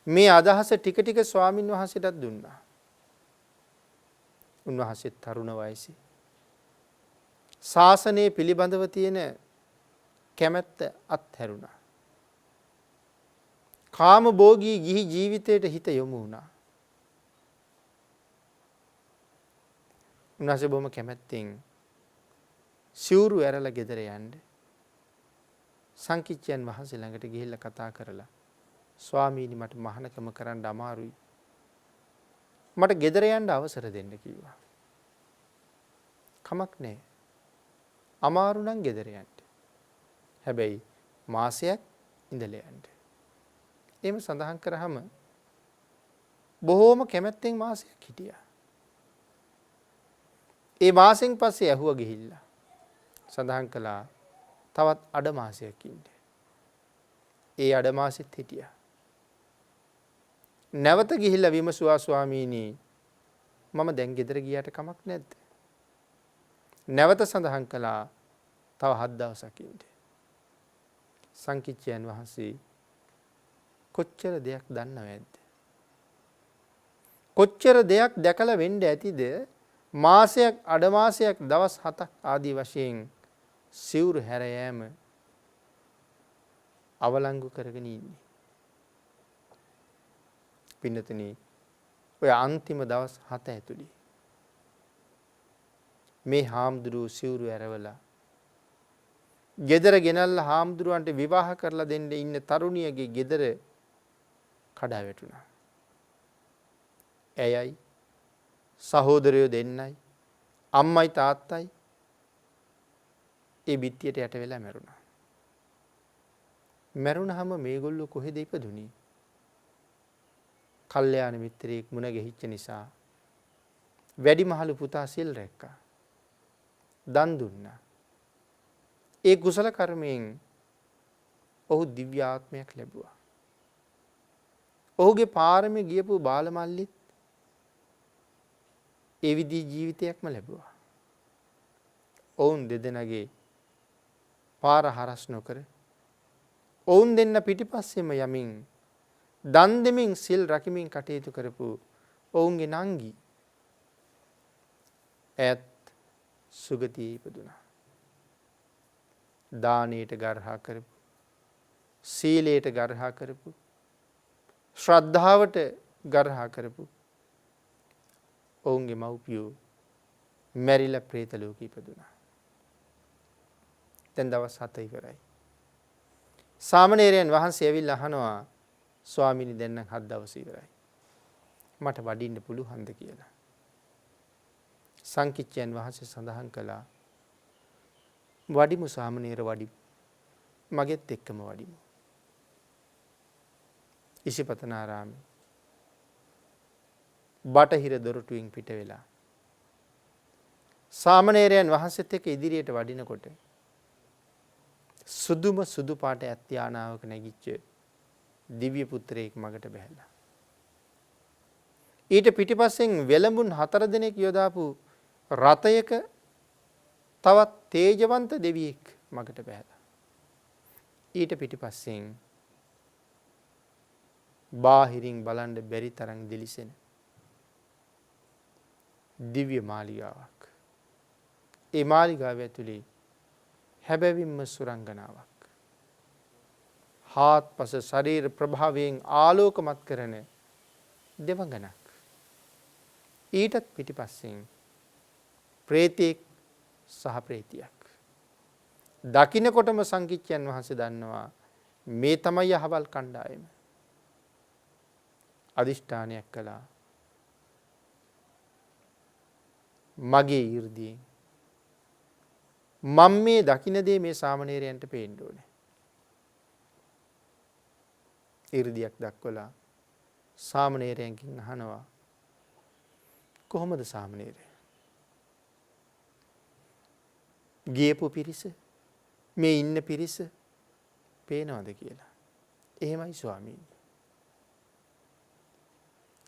මේ අදහස ටික ටික ස්වාමින් වහන්සේටත් දුන්නා. උන්වහන්සේ තරුණ වයසේ ශාසනය පිළිබඳව තියෙන කැමැත්ත අත්හැරුණා. කාම භෝගී ගිහි ජීවිතයට හිත යොමු වුණා. උන්වහන්සේ බොහොම කැමැත්තෙන් සිවුරු ඇරලා ගෙදර යන්න සංකිච්ඡයන් වහන්සේ ළඟට ගිහිල්ලා කතා කරලා ස්වාමීනි මට මහානකම කරන්න අමාරුයි. මට ගෙදර යන්න අවසර දෙන්න කිව්වා. කමක් නැහැ. අමාරු නම් ගෙදර යන්න. හැබැයි මාසයක් ඉඳලා යන්න. එහෙම සඳහන් කරාම බොහෝම කැමැත්තෙන් මාසයක් හිටියා. ඒ මාසෙන් පස්සේ ඇහුවා ගිහිල්ලා සඳහන් කළා තවත් අඩ මාසයක් ඉන්න. ඒ අඩ මාසෙත් හිටියා. නැවත ගිහිල්ලා විමසුවා ස්වාමීනි මම දැන් ගෙදර ගියාට කමක් නැද්ද? නැවත සඳහන් කළා තව 7 දවසක් ඉන්න. සංකිච්ඡයන් වහන්සේ කොච්චර දෙයක් දන්නවද? කොච්චර දෙයක් දැකලා වෙන්න ඇතිද? මාසයක් අඩ මාසයක් දවස් 7ක් ආදී වශයෙන් සිවුරු හැර යෑම අවලංගු කරගෙන ඉන්නේ. පින්නතනි ඔය අන්තිම දවස් 7 ඇතුළේ මේ හාමුදුරුවෝ සිවුරු ඇරවලා ගෙදර ගෙනල්ලා හාමුදුරුවන්ට විවාහ කරලා දෙන්න ඉන්න තරුණියගේ ගෙදර කඩා වැටුණා. ඇයයි සහෝදරයෝ දෙන්නයි අම්මයි තාත්තයි ඒ බිත්තියට යට වෙලා මැරුණා. මැරුණාම මේගොල්ලෝ කොහෙද ඉපදුනේ? කල්යාණ මිත්‍රයෙක් මුණ ගැහිච්ච නිසා වැඩිමහලු පුතා සිල් රැක්කා. දන් දුන්නා. ඒ කුසල කර්මයෙන් ඔහු දිව්‍ය ආත්මයක් ලැබුවා. ඔහුගේ පාරමී ගියපු බාලමල්ලිත් ඒ විදිහේ ජීවිතයක්ම ලැබුවා. ඔවුන් දෙදෙනාගේ පාර හරස් නොකර ඔවුන් දෙන්න පිටිපස්සෙම යමින් දන් දෙමින් සිල් රකිමින් කටයුතු කරපු ඔවුන්ගේ නංගි ඈත් සුගතියේ ඉපදුනා. දානයට ගර්හා කරපු, සීලයට ගර්හා කරපු, ශ්‍රද්ධාවට ගර්හා කරපු ඔවුන්ගේ මව්පියෝ මැරිලා പ്രേත ලෝකෙ ඉපදුනා. දැන් දවස් 7 ඉවරයි. සාමණේරයන් වහන්සේ ඇවිල්ලා අහනවා ස්වාමීනි දැන් නම් 7 දවස් ඉවරයි. මට වඩින්න පුළුවන්ද කියලා. සංකිච්ඡයන් වහන්සේ සඳහන් කළා වඩිමු සාමණේර වඩිමු. මගෙත් එක්කම වඩිමු. ඉසිපතනාරාමේ බටහිර දොරටුවෙන් පිට වෙලා සාමණේරයන් වහන්සේත් එක්ක ඉදිරියට වඩිනකොට සුදුම සුදු පාට ඇත්යානාවක නැගිච්ච දිව්‍ය පුත්‍රයෙක් මගට බැහැලා. ඊට පිටිපස්සෙන් වෙලඹුන් 4 දෙනෙක් යොදාපු රථයක තවත් තේජවන්ත දෙවියෙක් මගට බැහැලා. ඊට පිටිපස්සෙන් බාහිරින් බලන්න බැරි තරම් දිලිසෙන දිව්‍ය මාලිගාවක්. ඒ මාලිගාව ඇතුලේ හැබැවින්ම සුරංගනාවක්. හාත්පස ශරීර ප්‍රභාවයෙන් ආලෝකමත් කරන දෙවඟනක්. ඊටත් පිටිපස්සෙන් ප්‍රේතෙක් සහ ප්‍රේතියක්. දකින්නකොටම සංකිච්ඡයන් වහන්සේ දන්නවා මේ තමයි අහවල් කණ්ඩායම. අදිෂ්ඨානයක් කළා. මගේ 이르දියෙන් මම මේ දකින්න දේ මේ සාමණේරයන්ට පේන්න ඕනේ. 이르දියක් දක්වලා සාමණේරයන්ගෙන් අහනවා කොහොමද සාමණේරය? ගියපු පිරිස මේ ඉන්න පිරිස පේනවද කියලා. එහෙමයි ස්වාමීනි.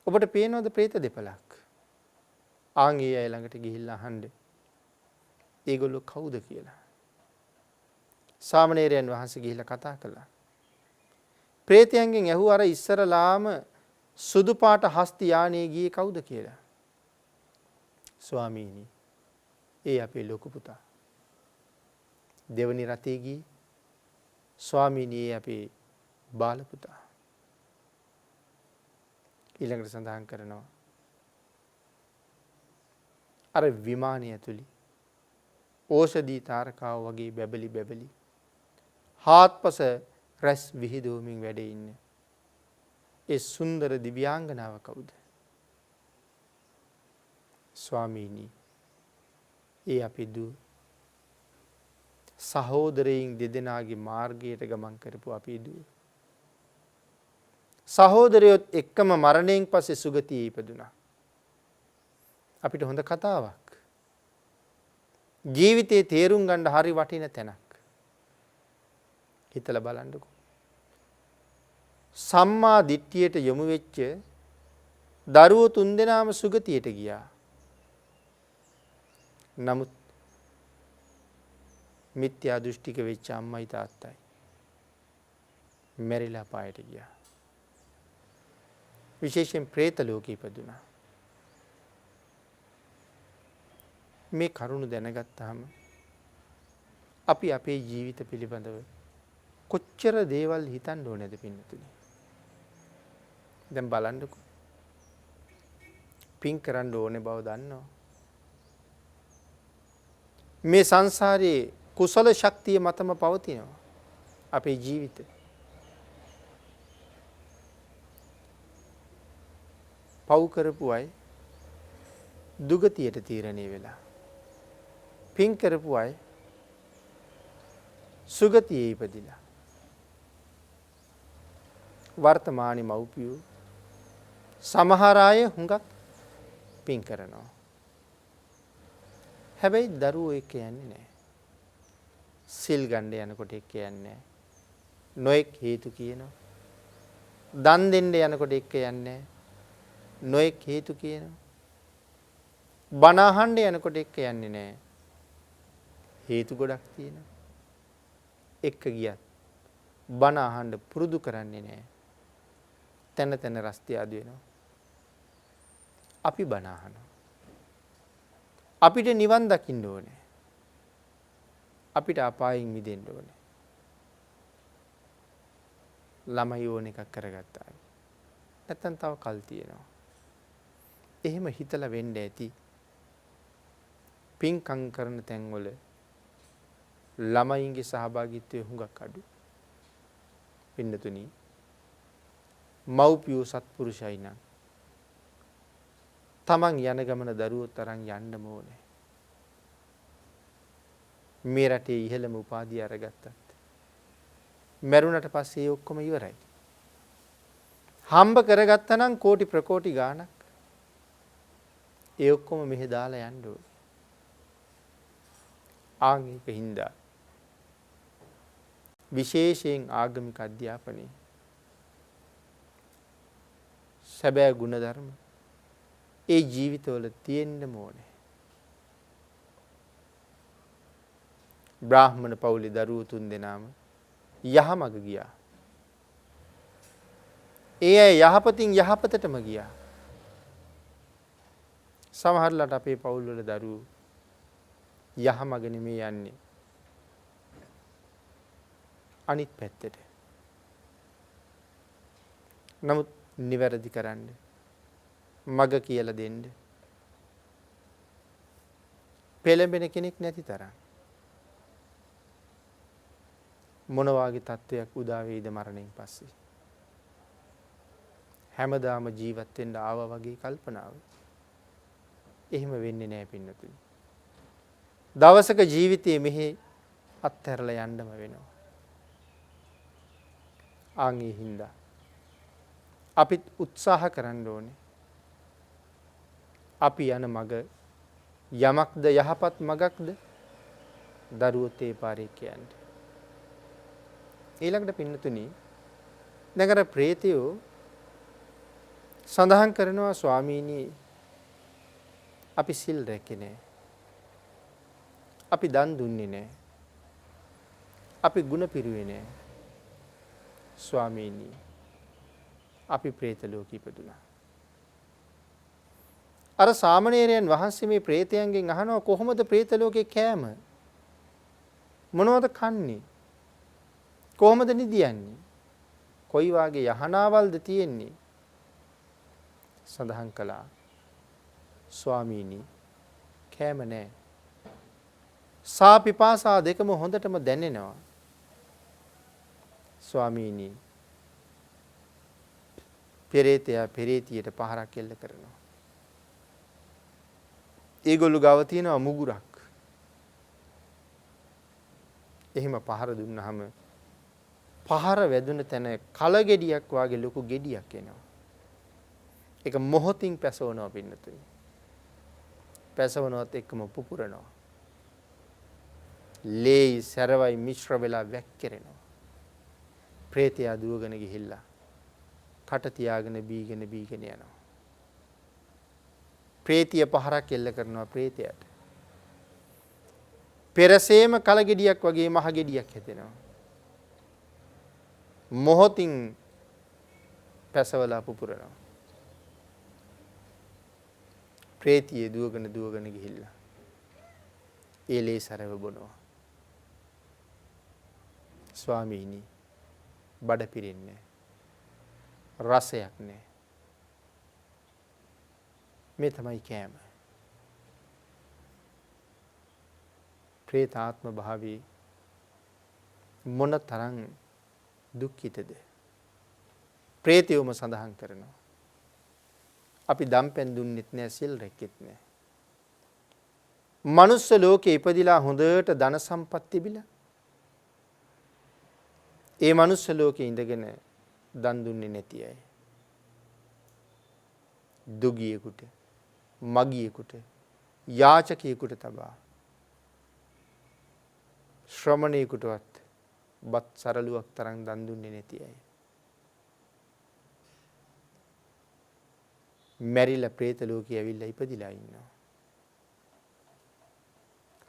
ඔබට පේනවද പ്രേත දෙපළක්? ආන්ගේ අය ළඟට ගිහිල්ලා අහන්න. ඒගොල්ලෝ කවුද කියලා. සාමණේරයන් වහන්සේ ගිහිල්ලා කතා කළා. പ്രേතයන්ගෙන් ඇහුවා අර ඉස්සරලාම සුදු පාට හස්ති යානේ ගියේ කවුද කියලා. ස්වාමීනි ඒ අපේ ලොකු පුතා. දෙවනි රථේ ගියේ ස්වාමීනි ඒ අපේ බාල පුතා. ඊළඟට සඳහන් කරනවා අර විමානය ඇතුළේ ඕෂධී තාරකාව වගේ බැබලි බැබලි හාත්පස රැස් විහිදුවමින් වැඩ ඉන්න ඒ සුන්දර දිව්‍යාංගනාව කවුද? ස්වාමීනි ඒ අපේ දූ සහෝදරයින් දෙදෙනාගේ මාර්ගයට ගමන් කරපු අපේ දූ. සහෝදරයොත් එක්කම මරණයෙන් පස්සේ සුගතියේ ඉපදුනා. අපිට හොඳ කතාවක්. ජීවිතේ තේරුම් ගන්න හරි වටින තැනක්. හිතලා බලන්නකෝ. සම්මා දිට්ඨියට යොමු වෙච්ච දරුවෝ 3 දෙනාම සුගතියට ගියා. නමුත් මිත්‍යා දෘෂ්ටික වෙච්ච අම්මයි තාත්තයි මැරිලා පායට ගියා. විශේෂයෙන් പ്രേත ලෝකෙ ඉපදුනා. මේ කරුණ දැනගත්තාම අපි අපේ ජීවිත පිළිබඳව කොච්චර දේවල් හිතන්න ඕනේද පින්නතුනි. දැන් බලන්නකෝ. පින් කරන්න ඕනේ බව දන්නවා. මේ සංසාරයේ කුසල ශක්තිය මතම පවතිනවා අපේ ජීවිතේ. පව් කරපු අය දුගතියට තීරණය වෙලා. පින් කරපු අය සුගතියේ ඉපදිලා. වර්තමානයේ මව්පියෝ සමහර අය හුඟක් පින් කරනවා. හැබැයි දරුවෝ එක්ක යන්නේ නැහැ. සිල් ගන්න යනකොට එක්ක යන්නේ නැහැ. නොඑක් හේතු කියනවා. දන් දෙන්න යනකොට එක්ක යන්නේ නොඑක් හේතු කියනවා. බණ අහන්න යනකොට එක්ක යන්නේ නැහැ. හේතු ගොඩක් තියෙනවා. එක්ක ගියත් බණ අහන්න පුරුදු කරන්නේ නැහැ. තැන තැන රස්ති ආදි වෙනවා. අපි බණ අහනවා. අපිට නිවන් දකින්න ඕනේ. අපිට අපායෙන් මිදෙන්න ඕනේ. ළමයි ඕන එකක් කරගත්තා. නැත්තම් තව කල් තියෙනවා. එහෙම හිතලා වෙන්න ඇති. පින්කම් කරන තැන්වල ළමයින්ගේ සහභාගීත්වය හුඟක් අඩු. පින්නතුනි මව්පියෝ සත්පුරුෂයි නම් තමන් යන ගමන දරුවොත් අරන් යන්නම ඕනේ. මේ රටේ ඉහළම උපාධිය අරගත්තත් මැරුණට පස්සේ ඒ ඔක්කොම ඉවරයි. හම්බ කරගත්තා නම් කෝටි ප්‍රකෝටි ගාණක් ඒ ඔක්කොම මෙහෙ දාලා යන්න ඕනේ. ආංගික හින්දා විශේෂයෙන් ආගමික අධ්‍යාපනයේ සැබෑ ගුණධර්ම ඒ ජීවිතවල තියෙන්නම ඕනේ. බ්‍රාහ්මණ පවුලේ දරුවෝ 3 දෙනාම යහමග ගියා. ඒ අය යහපතින් යහපතටම ගියා. සමහරලාට අපේ පවුල් වල දරුවෝ යහමග නෙමෙයි යන්නේ. අනිත් පැත්තට. නමුත් නිවැරදි කරන්න මග කියලා දෙන්න පෙළඹෙන කෙනෙක් නැති තරම් මොන වාගේ තත්වයක් උදා වෙයිද මරණයෙන් පස්සේ. හැමදාම ජීවත් වෙන්න ආවා වගේ කල්පනාව. එහෙම වෙන්නේ නැහැ පින්නතුනි. දවසක ජීවිතයේ මෙහි අත්හැරලා යන්නම වෙනවා. ආන්ගේ හින්දා අපිත් උත්සාහ කරන්න ඕනේ. අපි යන මග යමක්ද යහපත් මගක්ද දරුවොත් ඒ පාරේ කියන්නේ. ඊළඟට පින්නතුනි දැන් අර ප්‍රේතයෝ සඳහන් කරනවා ස්වාමීනි අපි සිල් රැකේ නැහැ. අපි දන් දුන්නේ නැහැ. අපි ගුණ පිරුවේ නැහැ. ස්වාමීනි අපි പ്രേත ලෝකෙ ඉපදුනා. අර සාමණේරයන් වහන්සේ මේ പ്രേතයන්ගෙන් අහනවා කොහොමද പ്രേත ලෝකේ කෑම? මොනවද කන්නේ? කොහොමද නිදියන්නේ? කොයි වාගේ යහනාවල්ද තියෙන්නේ? සඳහන් කළා ස්වාමීනි කෑම නැහැ. සා පිපාසා දෙකම හොඳටම දැනෙනවා. ස්වාමීනි පෙරේතයා පෙරේතියට පහරක් එල්ල කරනවා. ඒගොල්ලෝ ගාව තියෙනවා මුගුරක්. එහෙම පහර දුන්නාම පහර වැදුන තැන කල ගෙඩියක් වාගේ ලොකු ගෙඩියක් එනවා. ඒක මොහොතින් පැසවනවා පින්නතුනි. පැසවනවත් එක්කම පුපුරනවා. ලේ සරවයි මිශ්‍ර වෙලා වැක්කිරෙනවා. ප්‍රේතයා දුවගෙන ගිහිල්ලා කට තියාගෙන බීගෙන යනවා. ප්‍රේතිය පහරක් එල්ල කරනවා ප්‍රේතයාට. පෙරසේම කල ගෙඩියක් වගේ මහ ගෙඩියක් හැදෙනවා. මොහොතින් පැසවලා පුපුරනවා. ප්‍රේතිය දුවගෙන ගිහිල්ලා ඒ ලේ සරව බොනවා. ස්වාමීනි බඩ පිරෙන්නේ රසයක් නැහැ. මේ තමයි කෑම. ප්‍රේතාත්ම භාවී මොන තරම් දුක්ඛිතද? ප්‍රේතයෝම සඳහන් කරනවා. අපි දම්පැන් දුන්නෙත් නැහැ, සිල් රැක්කෙත් නැහැ. මනුස්ස ලෝකේ ඉපදිලා හොඳට ධන සම්පත් තිබිලා ඒ මනුස්ස ලෝකේ ඉඳගෙන දන් දුන්නේ නැති අය. දුගියෙකුට, මගියෙකුට, යාචකයෙකුට තබා ශ්‍රමණයෙකුටවත් බත් සරලුවක් තරම් දන් දුන්නේ නැති අය. මැරිලා പ്രേත ලෝකේ ඇවිල්ලා ඉපදිලා ඉන්නවා.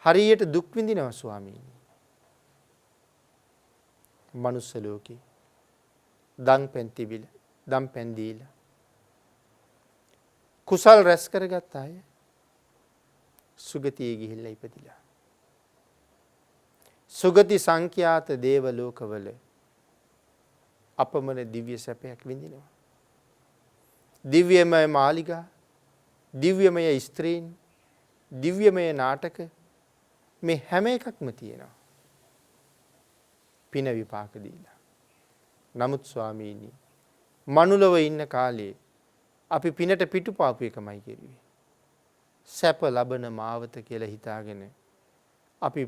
හරියට දුක් විඳිනවා ස්වාමීනි. මනුස්ස ලෝකේ දන් පෙන් තිබිලා දන් පෙන් දීලා කුසල් රැස් කරගත් අය සුගතියේ ගිහිල්ලා ඉපදිලා. සුගති සංඛ්‍යාත දේව ලෝකවල අපමණ දිව්‍ය සැපයක් විඳිනවා. දිව්‍යමය මාලිගා, දිව්‍යමය ස්ත්‍රීන්, දිව්‍යමය නාටක මේ හැම එකක්ම තියෙනවා. පින විපාක දීලා. නමුත් ස්වාමීනි මනුලව ඉන්න කාලේ අපි පිනට පිටුපාපු එකමයි කෙරුවේ. සැප ලබන මාවත කියලා හිතාගෙන අපි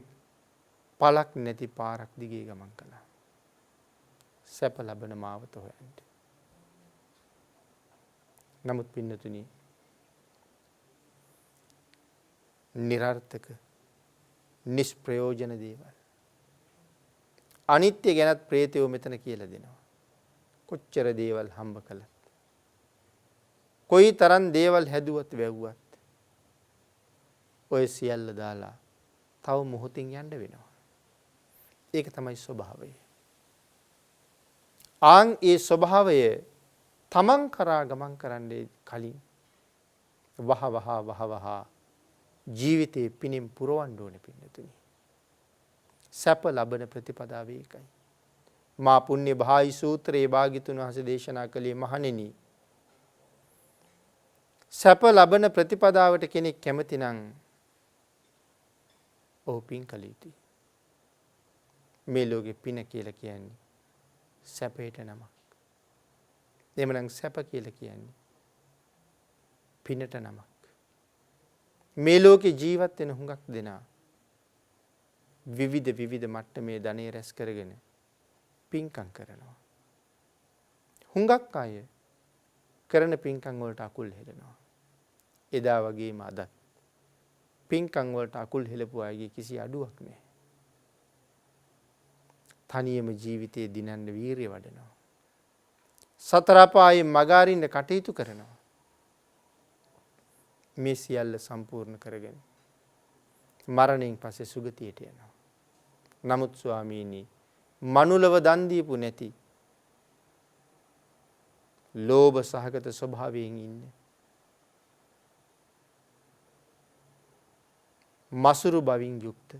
පළක් නැති පාරක් දිගේ ගමන් කළා. සැප ලබන මාවත හොයන්න. නමුත් පින්නතුනි නිරර්ථක නිෂ්ප්‍රයෝජන දේවල් අනිත්‍ය ගැනත් ප්‍රේතයෝ මෙතන කියලා දෙනවා. කොච්චර දේවල් හම්බ කළත් කොයි තරම් දේවල් හැදුවත් වැව්වත් ඔය සියල්ල දාලා තව මොහොතින් යන්න වෙනවා. ඒක තමයි ස්වභාවය. ආන් ඒ ස්වභාවය තමන් කරා ගමන් කරන්නේ කලින් වහ ජීවිතේ පිනින් පුරවන්න ඕනේ පින්නතුනි. සැප ලබන ප්‍රතිපදාව ඒකයි. මා පුණ්‍ය භායි සූත්‍රයේ භාග්‍යතුන් වහන්සේ දේශනා කළේ මහණෙනි සැප ලබන ප්‍රතිපදාවට කෙනෙක් කැමති නම් ඔහු පින් කළ යුතුයි. මේ ලෝකේ පින කියලා කියන්නේ සැපයට නමක්. එමනම් සැප කියලා කියන්නේ පිනට නමක්. මේ ලෝකේ ජීවත් වෙන හුඟක් දෙනා විවිධ මට්ටමේ ධනෙ රැස් කරගෙන පින්කම් කරනවා. හුඟක් අය කරන පින්කම් වලට අකුල් හෙලනවා. එදා වගේම අදත් පින්කම් වලට අකුල් හෙලපු අයගේ කිසි අඩුවක් නැහැ. තනියම ජීවිතේ දිනන්න වීරිය වඩනවා. සතර අපායේ මග අරින්න කටයුතු කරනවා. මේ සියල්ල සම්පූර්ණ කරගෙන මරණයෙන් පස්සේ සුගතියට යනවා. නමුත් ස්වාමීනි මනුලව දන් දීපු නැති ලෝභ සහගත ස්වභාවයෙන් ඉන්නේ මසුරු බවින් යුක්ත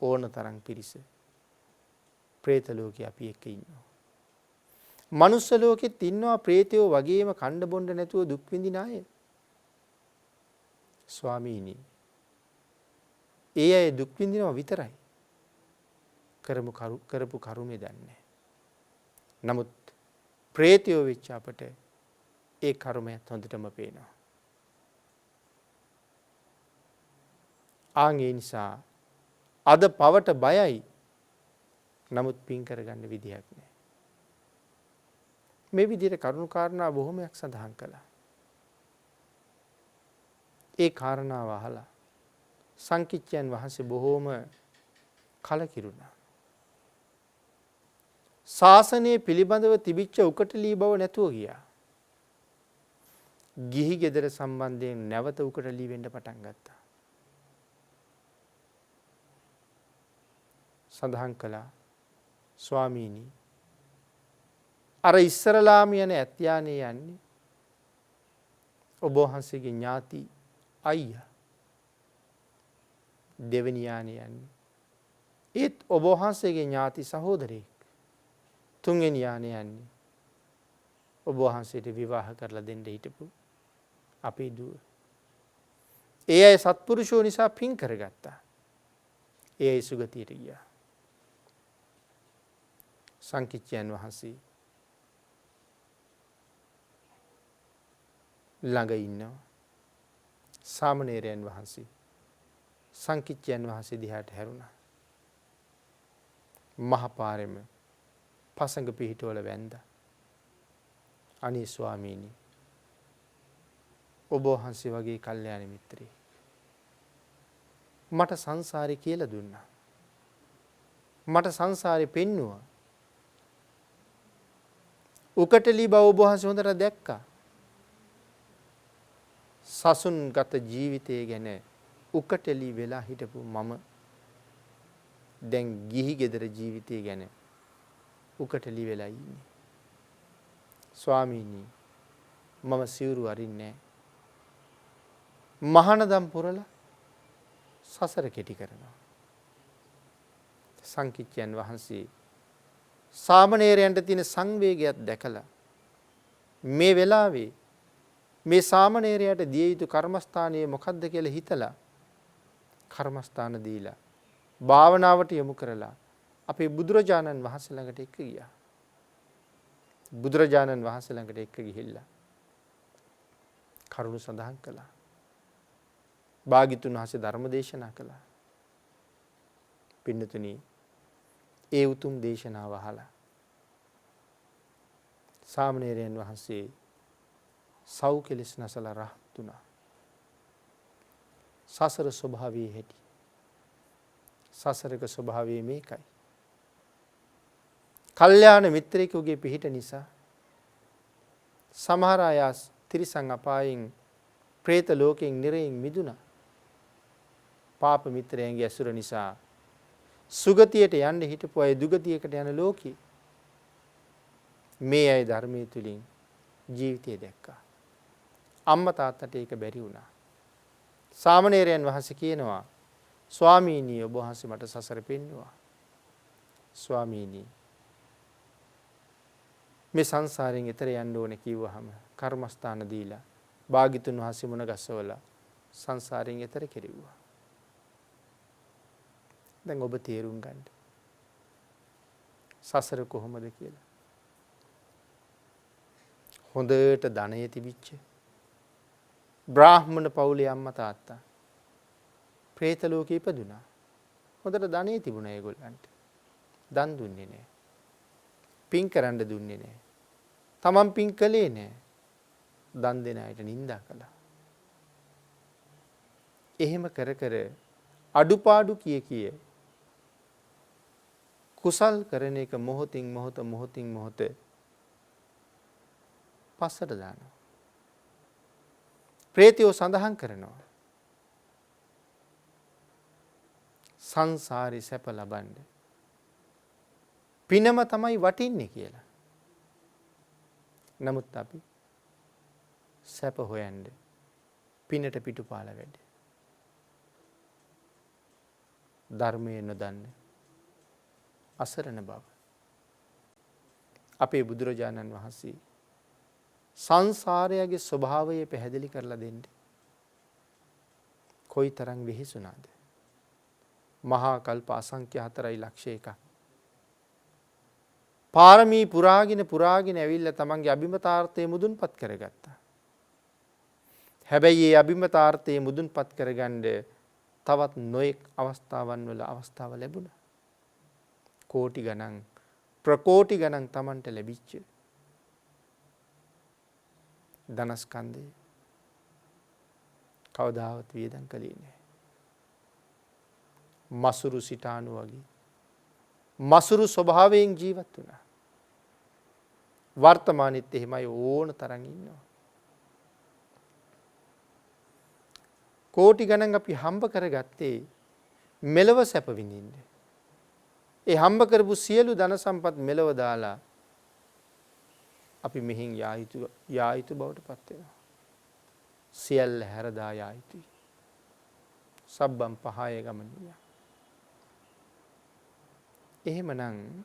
ඕන තරම් පිරිස പ്രേත ලෝකේ අපි එක්ක ඉන්නවා. මනුස්ස ලෝකෙත් ඉන්නවා പ്രേතයෝ වගේම කණ්ඩ බොණ්ඩ නැතුව දුක් විඳින අය. ස්වාමීනි ඒ අය දුක් විඳිනවා විතරයි. කරපු කරුමේ දන්නේ. නමුත් പ്രേතයෝ වෙච්ච අපට ඒ කර්මයත් හොඳටම පේනවා. ආන් ඒ නිසා අද පවට බයයි. නමුත් පින් කරගන්න විදියක් නැහැ. මේ විදිහට කරුණු කාරණා බොහොමයක් සඳහන් කළා. ඒ කාරණාව අහලා සංකිච්ඡයන් වහන්සේ බොහෝම කලකිරුණා. ශාසනය පිළිබඳව තිබිච්ච උකටලී බව නැතුව ගියා. ගිහි ගෙදර සම්බන්ධයෙන් නැවත උකටලී වෙන්න පටන් ගත්තා. සඳහන් කළා ස්වාමීනි අර ඉස්සරලාම යන ඇත්යානේ යන්නේ ඔබ වහන්සේගේ ඥාති අයියා. දෙවෙනි යානේ යන්නේ ඒත් ඔබ වහන්සේගේ ඥාති සහෝදරයෙක්. තුන්වෙනි යානේ යන්නේ ඔබ වහන්සේට විවාහ කරලා දෙන්න හිටපු අපේ දුව. ඒ අය සත්පුරුෂෝ නිසා පින් කරගත්තා. ඒ අය සුගතියට ගියා. සංකිච්ඡයන් වහන්සේ ළඟ ඉන්නවා සාමණේරයන් වහන්සේ. සංකිච්ඡයන් වහන්සේ දිහාට හැරුණා. මහ පාරෙම පසඟ පිහිටවල වැන්දා. අනේ ස්වාමීනි ඔබ වහන්සේ වගේ කල්යාණ මිත්‍රයෙක් මට සංසාරේ කියලා දුන්නා. මට සංසාරේ පෙන්නුවා. උකටලි බව ඔබ වහන්සේ හොඳට දැක්කා. සසුන්ගත ජීවිතය ගැන උකටලි වෙලා හිටපු මම දැන් ගිහි ගෙදර ජීවිතය ගැන උකටලි වෙලා ඉන්නේ. ස්වාමීනි මම සිවුරු අරින්නේ මහානදම් පුරලා සසර කෙටි කරනවා. සංකිච්ඡයන් වහන්සේ සාමණේරයන්ට තියෙන සංවේගයක් දැකලා මේ වෙලාවේ මේ සාමණේරයාට දිය යුතු කර්මස්ථානයේ මොකද්ද කියලා හිතලා කර්මස්ථාන දීලා භාවනාවට යොමු කරලා අපේ බුදුරජාණන් වහන්සේ ළඟට එක්ක ගියා. බුදුරජාණන් වහන්සේ ළඟට එක්ක ගිහිල්ලා කරුණු සඳහන් කළා. භාග්‍යතුන් වහන්සේ ධර්ම දේශනා කළා. පින්නතුනි ඒ උතුම් දේශනාව අහලා සාමණේරයන් වහන්සේ සව් කෙලෙස් නැසලා රහත් වුණා. සසර ස්වභාවයේ හැටි. සසරක ස්වභාවය මේකයි. කල්යාණ මිත්‍රයෙකුගේ පිහිට නිසා සමහර අය තිරිසන් අපායෙන් പ്രേත ලෝකයෙන් නිරයෙන් මිදුණා. පාප මිත්‍රයන්ගේ ඇසුර නිසා සුගතියට යන්න හිටපු අය දුගතියකට යන ලෝකේ මේ අය ධර්මයේ තුලින් ජීවිතය දැක්කා. අම්මා තාත්තට ඒක බැරි වුණා. සාමණේරයන් වහන්සේ කියනවා ස්වාමීනි ඔබ වහන්සේ මට සසර පෙන්නුවා. ස්වාමීනි මේ සංසාරයෙන් එතර යන්න ඕනේ කිව්වහම කර්මස්ථාන දීලා භාග්‍යතුන් වහන්සේ මුණ ගැසවලා සංසාරයෙන් එතර කෙරෙව්වා. දැන් ඔබ තේරුම් ගන්න. සසර කොහොමද කියලා. හොඳට ධනය තිබිච්ච බ්‍රාහ්මණ පවුලේ අම්මා තාත්තා പ്രേත ලෝකේ ඉපදුනා. හොඳට ධනෙ තිබුණා ඒගොල්ලන්ට. දන් දුන්නේ නැහැ. පින් කරන්න දුන්නේ නැහැ. තමන් පින් කළේ නැහැ. දන් දෙන අයට නිඳා කළා. එහෙම කර කර අඩුපාඩු කිය කුසල් කරන එක මොහොතින් මොහොත පස්සට දානවා. ප්‍රේතයෝ සඳහන් කරනවා සංසාරේ සැප ලබන්න පිනම තමයි වටින්නේ කියලා. නමුත් අපි සැප හොයන්න පිනට පිටුපාල වැඩ. ධර්මයේ නොදන්න අසරණ බව. අපේ බුදුරජාණන් වහන්සේ සංසාරයේ ස්වභාවය පැහැදිලි කරලා දෙන්න. කොයිතරම් වෙහෙසුණාද? මහා කල්ප අසංඛ්‍ය 4.1 පාරමී පුරාගෙන ඇවිල්ලා තමන්ගේ අභිමතාර්ථය මුදුන්පත් කරගත්තා. හැබැයි මේ අභිමතාර්ථය මුදුන්පත් කරගන්න තවත් නොඑක් අවස්ථාවන් වල අවස්ථාව ලැබුණා. කෝටි ගණන් ප්‍රකෝටි ගණන් තමන්ට ලැබිච්ච ධනස්කන්ධය කවදාවත් වියදම් කළේ නැහැ. මසුරු සිටානු වගේ මසුරු ස්වභාවයෙන් ජීවත් වුණා. වර්තමානෙත් එහෙමයි ඕන තරම් ඉන්නවා. කෝටි ගණන් අපි හම්බ කරගත්තේ මෙලව සැප විඳින්න. ඒ හම්බ කරපු සියලු ධන සම්පත් මෙලව දාලා අපි මෙහින් යා යුතු බවට පත් වෙනවා. සියල්ල හැරදා යා යුතුයි. සබ්බම් පහය ගමනිය. එහෙමනම්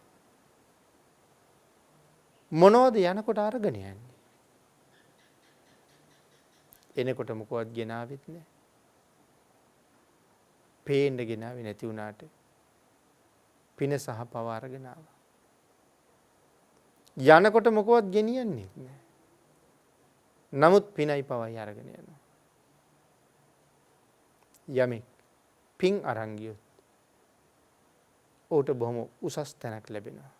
මොනවද යනකොට අරගෙන යන්නේ? එනකොට මොකවත් ගෙනාවෙත් නැහැ. පේන්න ගෙනාවේ නැති වුණාට පින සහ පව අරගෙන ආවා. යනකොට මොකවත් ගෙනියන්නේ නැහැ. නමුත් පිනයි පවයි අරගෙන යනවා. යමෙක් පින් අරන් ගියොත් ඔහුට බොහොම උසස් තැනක් ලැබෙනවා.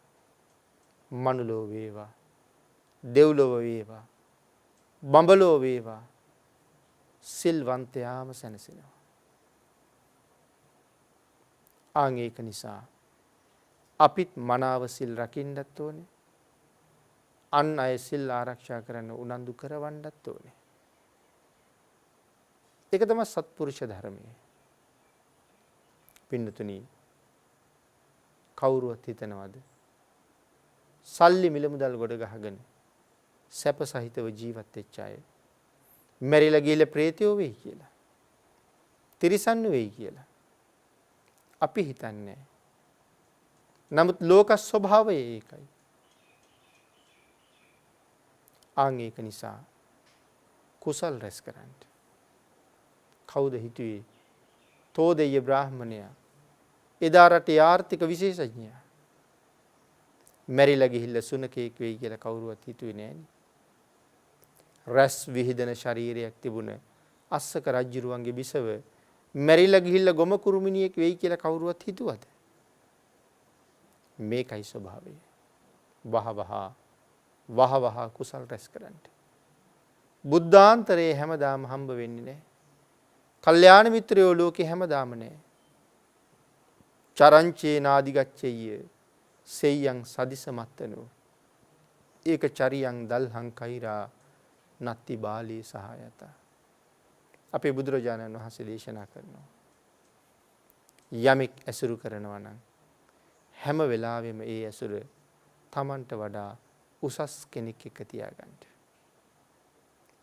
මනුලෝ වේවා, දෙව්ලොව වේවා, බඹලෝ වේවා, සිල්වන්තයාම සැනසෙනවා. ආන් ඒක නිසා අපිත් මනාව සිල් රකින්නත් ඕනේ. අන් අය සිල් ආරක්ෂා කරන්න උනන්දු කරවන්නත් ඕනේ. ඒක තමයි සත්පුරුෂ ධර්මය. පින්නතුනි කවුරුවත් හිතනවද සල්ලි මිල මුදල් ගොඩ ගහගෙන සැප සහිතව ජීවත් වෙච්ච අය මැරිලා ගිහලා ප්‍රේතයෝ වෙයි කියලා? තිරිසන්නු වෙයි කියලා? අපි හිතන්නේ. නමුත් ලෝක ස්වභාවය ඒකයි. ආන් ඒක නිසා කුසල් රැස් කරන්න. කවුද හිතුවේ තෝදෙය බ්‍රාහ්මණයා එදා රටේ ආර්ථික විශේෂඥයා මැරිලා ගිහිල්ලා සුනකෙක් වෙයි කියලා කවුරුවත් හිතුවේ නෑනේ. රැස් විහිදෙන ශරීරයක් තිබුණ අස්සක රජුරුවන්ගේ බිසව මැරිලා ගිහිල්ලා ගොම කුරුමිනියෙක් වෙයි කියලා කවුරුවත් හිතුවද? මේකයි ස්වභාවය. වහ කුසල් රැස් කරන්න. බුද්ධාන්තරයේ හැමදාම හම්බ වෙන්නේ නැහැ. කල්යාණ මිත්‍රයෝ ලෝකේ හැමදාම නැහැ. චරංචේ නාදිගච්ඡෙය්‍ය සෙය්‍යං සදිසමත්තනෝ ඒක චරියං දල්හං කෛරා නත්ති බාලී සහායත. අපේ බුදුරජාණන් වහන්සේ දේශනා කරනවා යමෙක් ඇසුරු කරනවා නම් හැම වෙලාවෙම ඒ ඇසුර තමන්ට වඩා උසස් කෙනෙක් එක්ක තියාගන්න.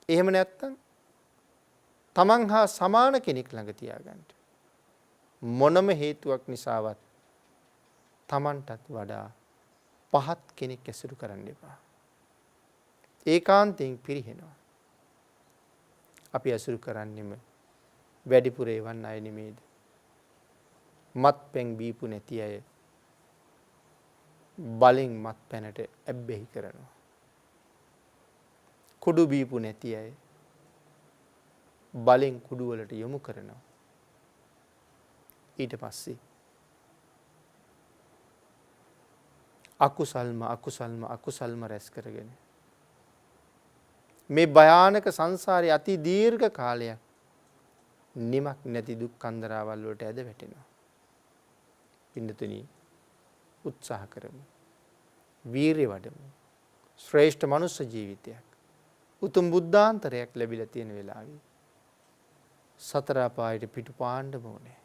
එහෙම නැත්නම් තමන් හා සමාන කෙනෙක් ළඟ තියාගන්න. මොනම හේතුවක් නිසාවත් තමන්ටත් වඩා පහත් කෙනෙක් ඇසුරු කරන්න එපා. ඒකාන්තයෙන් පිරිහෙනවා. අපි ඇසුරු කරන්නෙම වැඩිපුර එවන් අය නෙමේද? මත්පැන් බීපු නැති අය බලෙන් මත්පැනට ඇබ්බැහි කරනවා. කුඩු බීපු නැති අය බලෙන් කුඩු වලට යොමු කරනවා. ඊට පස්සේ අකුසල්ම රැස් කරගෙන මේ භයානක සංසාරයේ අති දීර්ඝ කාලයක් නිමක් නැති දුක් කන්දරාවල් වලට ඇද වැටෙනවා. පින්නතුනි උත්සාහ කරමු. වීරිය වඩමු. ශ්‍රේෂ්ඨ මනුස්ස ජීවිතයක් උතුම් බුද්ධාන්තරයක් ලැබිලා තියෙන වෙලාවේ සතර අපායට පිටු පාන්න ඕනේ.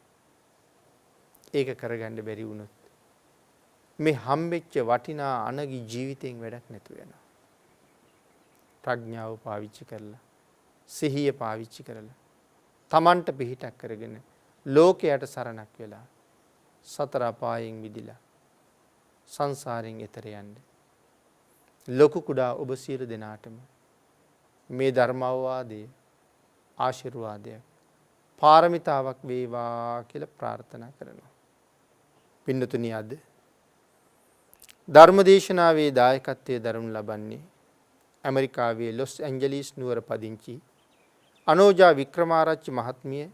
ඒක කරගන්න බැරි වුණොත් මේ හම්බෙච්ච වටිනා අනගි ජීවිතෙන් වැඩක් නැතු වෙනවා. ප්‍රඥාව පාවිච්චි කරලා සිහිය පාවිච්චි කරලා තමන්ට පිහිටක් කරගෙන ලෝකයට සරණක් වෙලා සතර අපායෙන් මිදිලා සංසාරයෙන් එතර යන්න. ලොකු කුඩා ඔබ සියලු දෙනාටම මේ ධර්ම අවවාදය ආශිර්වාදයක් පාරමිතාවක් වේවා කියලා ප්‍රාර්ථනා කරනවා. පින්නතුනි අද ධර්මදේශනාවේ දායකත්වයේ දරනු ලබන්නේ ඇමරිකාවේ ලොස් ඇන්ජලිස් නුවර පදිංචි අනෝජා වික්‍රමාරච්චි මහත්මිය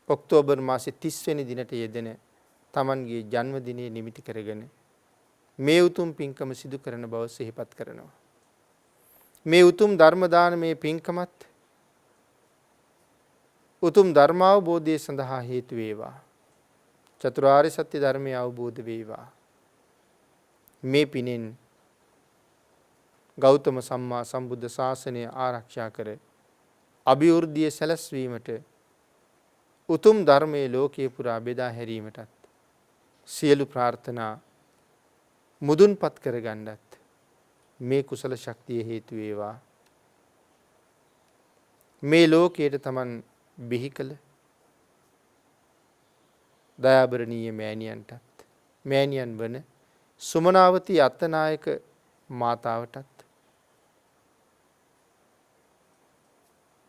ඔක්තෝබර් මාසේ 30 වෙනි දිනට යෙදෙන තමන්ගේ ජන්මදිනයේ නිමිති කරගෙන මේ උතුම් පින්කම සිදු කරන බව සිහිපත් කරනවා. මේ උතුම් ධර්ම දානමේ පින්කමත් උතුම් ධර්මාවබෝධය සඳහා හේතු වේවා. චතුරාර්ය සත්‍ය ධර්මය අවබෝධ වේවා. මේ පිනෙන් ගෞතම සම්මා සම්බුද්ධ ශාසනය ආරක්ෂා කර අභිවෘද්ධිය සැලැස්වීමට උතුම් ධර්මයේ ලෝකයේ පුරා බෙදා හැරීමටත් සියලු ප්‍රාර්ථනා මුදුන්පත් කරගන්නත් මේ කුසල ශක්තිය හේතු වේවා. මේ ලෝකයට තමන් බිහි කළ දයාබරණීය මෑණියන්ටත් මෑණියන් වන සුමනාවති අත්තනායක මාතාවටත්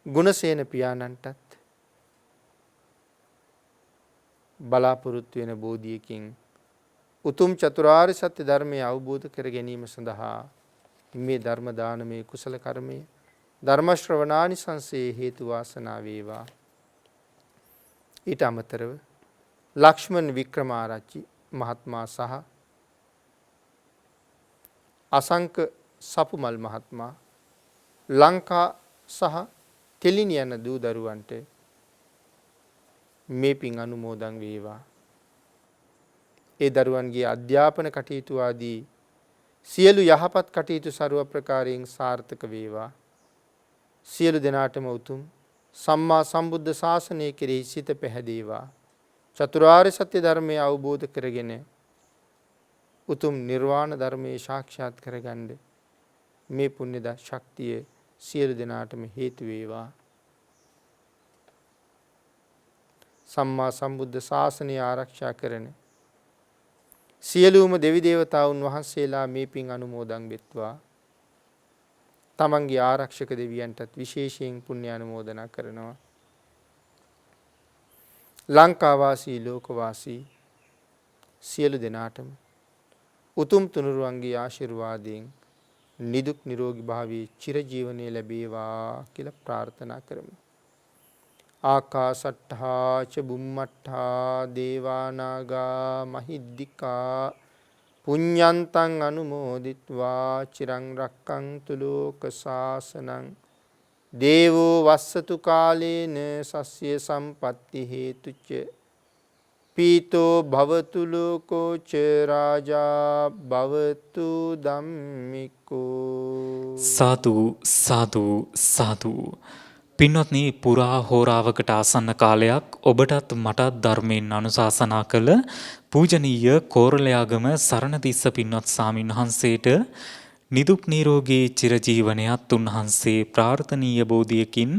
ගුණසේන පියාණන්ටත් බලාපොරොත්තු වෙන බෝධියකින් උතුම් චතුරාර්ය සත්‍ය ධර්මය අවබෝධ කර ගැනීම සඳහා මේ ධර්ම දානමේ කුසල කර්මය ධර්ම ශ්‍රවණානිසංසයේ හේතු වාසනා වේවා. ඊට අමතරව ලක්ෂ්මන් වික්‍රමාරච්චි මහත්මයා සහ අසංක සපුමල් මහත්මයා ලංකා සහ තෙලිනි යන දූ දරුවන්ට මේ පින් අනුමෝදන් වේවා. ඒ දරුවන්ගේ අධ්‍යාපන කටයුතු ආදී සියලු යහපත් කටයුතු ਸਰව ප්‍රකාරයෙන් සාර්ථක වේවා. සියලු දෙනාටම උතුම් සම්මා සම්බුද්ධ ශාසනය කෙරෙහි සිත පැහැදේවා. චතුරාර්ය සත්‍ය ධර්මය අවබෝධ කරගෙන උතුම් නිර්වාණ ධර්මයේ සාක්ෂාත් කරගන්න මේ පුණ්‍ය ශක්තිය සියලු දෙනාටම හේතු වේවා. සම්මා සම්බුද්ධ ශාසනය ආරක්ෂා කරන සියලුම දෙවි දේවතාවුන් වහන්සේලා මේ පින් අනුමෝදන් වෙත්වා. තමන්ගේ ආරක්ෂක දෙවියන්ටත් විශේෂයෙන් පුණ්‍ය අනුමෝදනා කරනවා. ලංකාවාසී ලෝකවාසී සියලු දෙනාටම උතුම් තුනුරුවන්ගේ ආශිර්වාදයෙන් නිදුක් නිරෝගී භාවයේ චිරජීවනයේ ලැබේවා කියලා ප්‍රාර්ථනා කරමු. ආකාසට්ඨා ච බුම්මට්ඨා දේවා නාග මහිද්దికා පුඤ්ඤන්තං අනුමෝදිත්වා චිරං රක්ඛන්තු ලෝක සාසනං දේවෝ වස්සතු කාලේන සස්ය සම්පatti හේතුච පීතෝ භවතු ලෝකෝ ච රාජා භවතු ධම්මිකෝ. සාදු සාදු සාදු. පින්වත්නි, පුරා හෝරාවකට ආසන්න කාලයක් ඔබටත් මටත් ධර්මයෙන් අනුශාසනා කළ පූජනීය කෝරළයාගම සරණතිස්ස පින්වත් ස්වාමීන් වහන්සේට නිදුක් නිරෝගී චිරජීවනයත් උන්වහන්සේ ප්‍රාර්ථනීය බෝධියකින්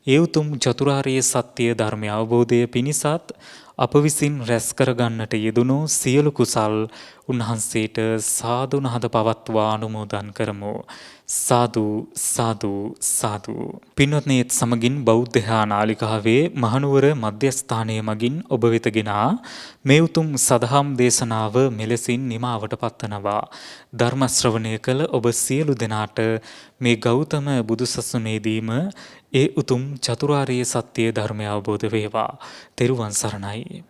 ඒ උතුම් චතුරාර්ය සත්‍ය ධර්මය අවබෝධය පිණිසත් අප විසින් රැස් කරගන්නට යෙදුණු සියලු කුසල් උන්වහන්සේට සාදු නහද පවත්වා අනුමෝදන් කරමු. සාදු සාදු සාදු. පින්වත්නි, සමගින් බෞද්ධ නාලිකාවේ මහනුවර මධ්‍යස්ථානයේ මගින් ඔබ වෙත ගෙන මේ උතුම් සදහම් දේශනාව මෙලෙසින් නිමාවට පත්වනවා. ධර්ම ශ්‍රවණය කළ ඔබ සියලු දෙනාට මේ ගෞතම බුදුසසුනේදීම ඒ උතුම් චතුරාර්ය සත්‍ය ධර්මය අවබෝධ වේවා. තෙරුවන් සරණයි.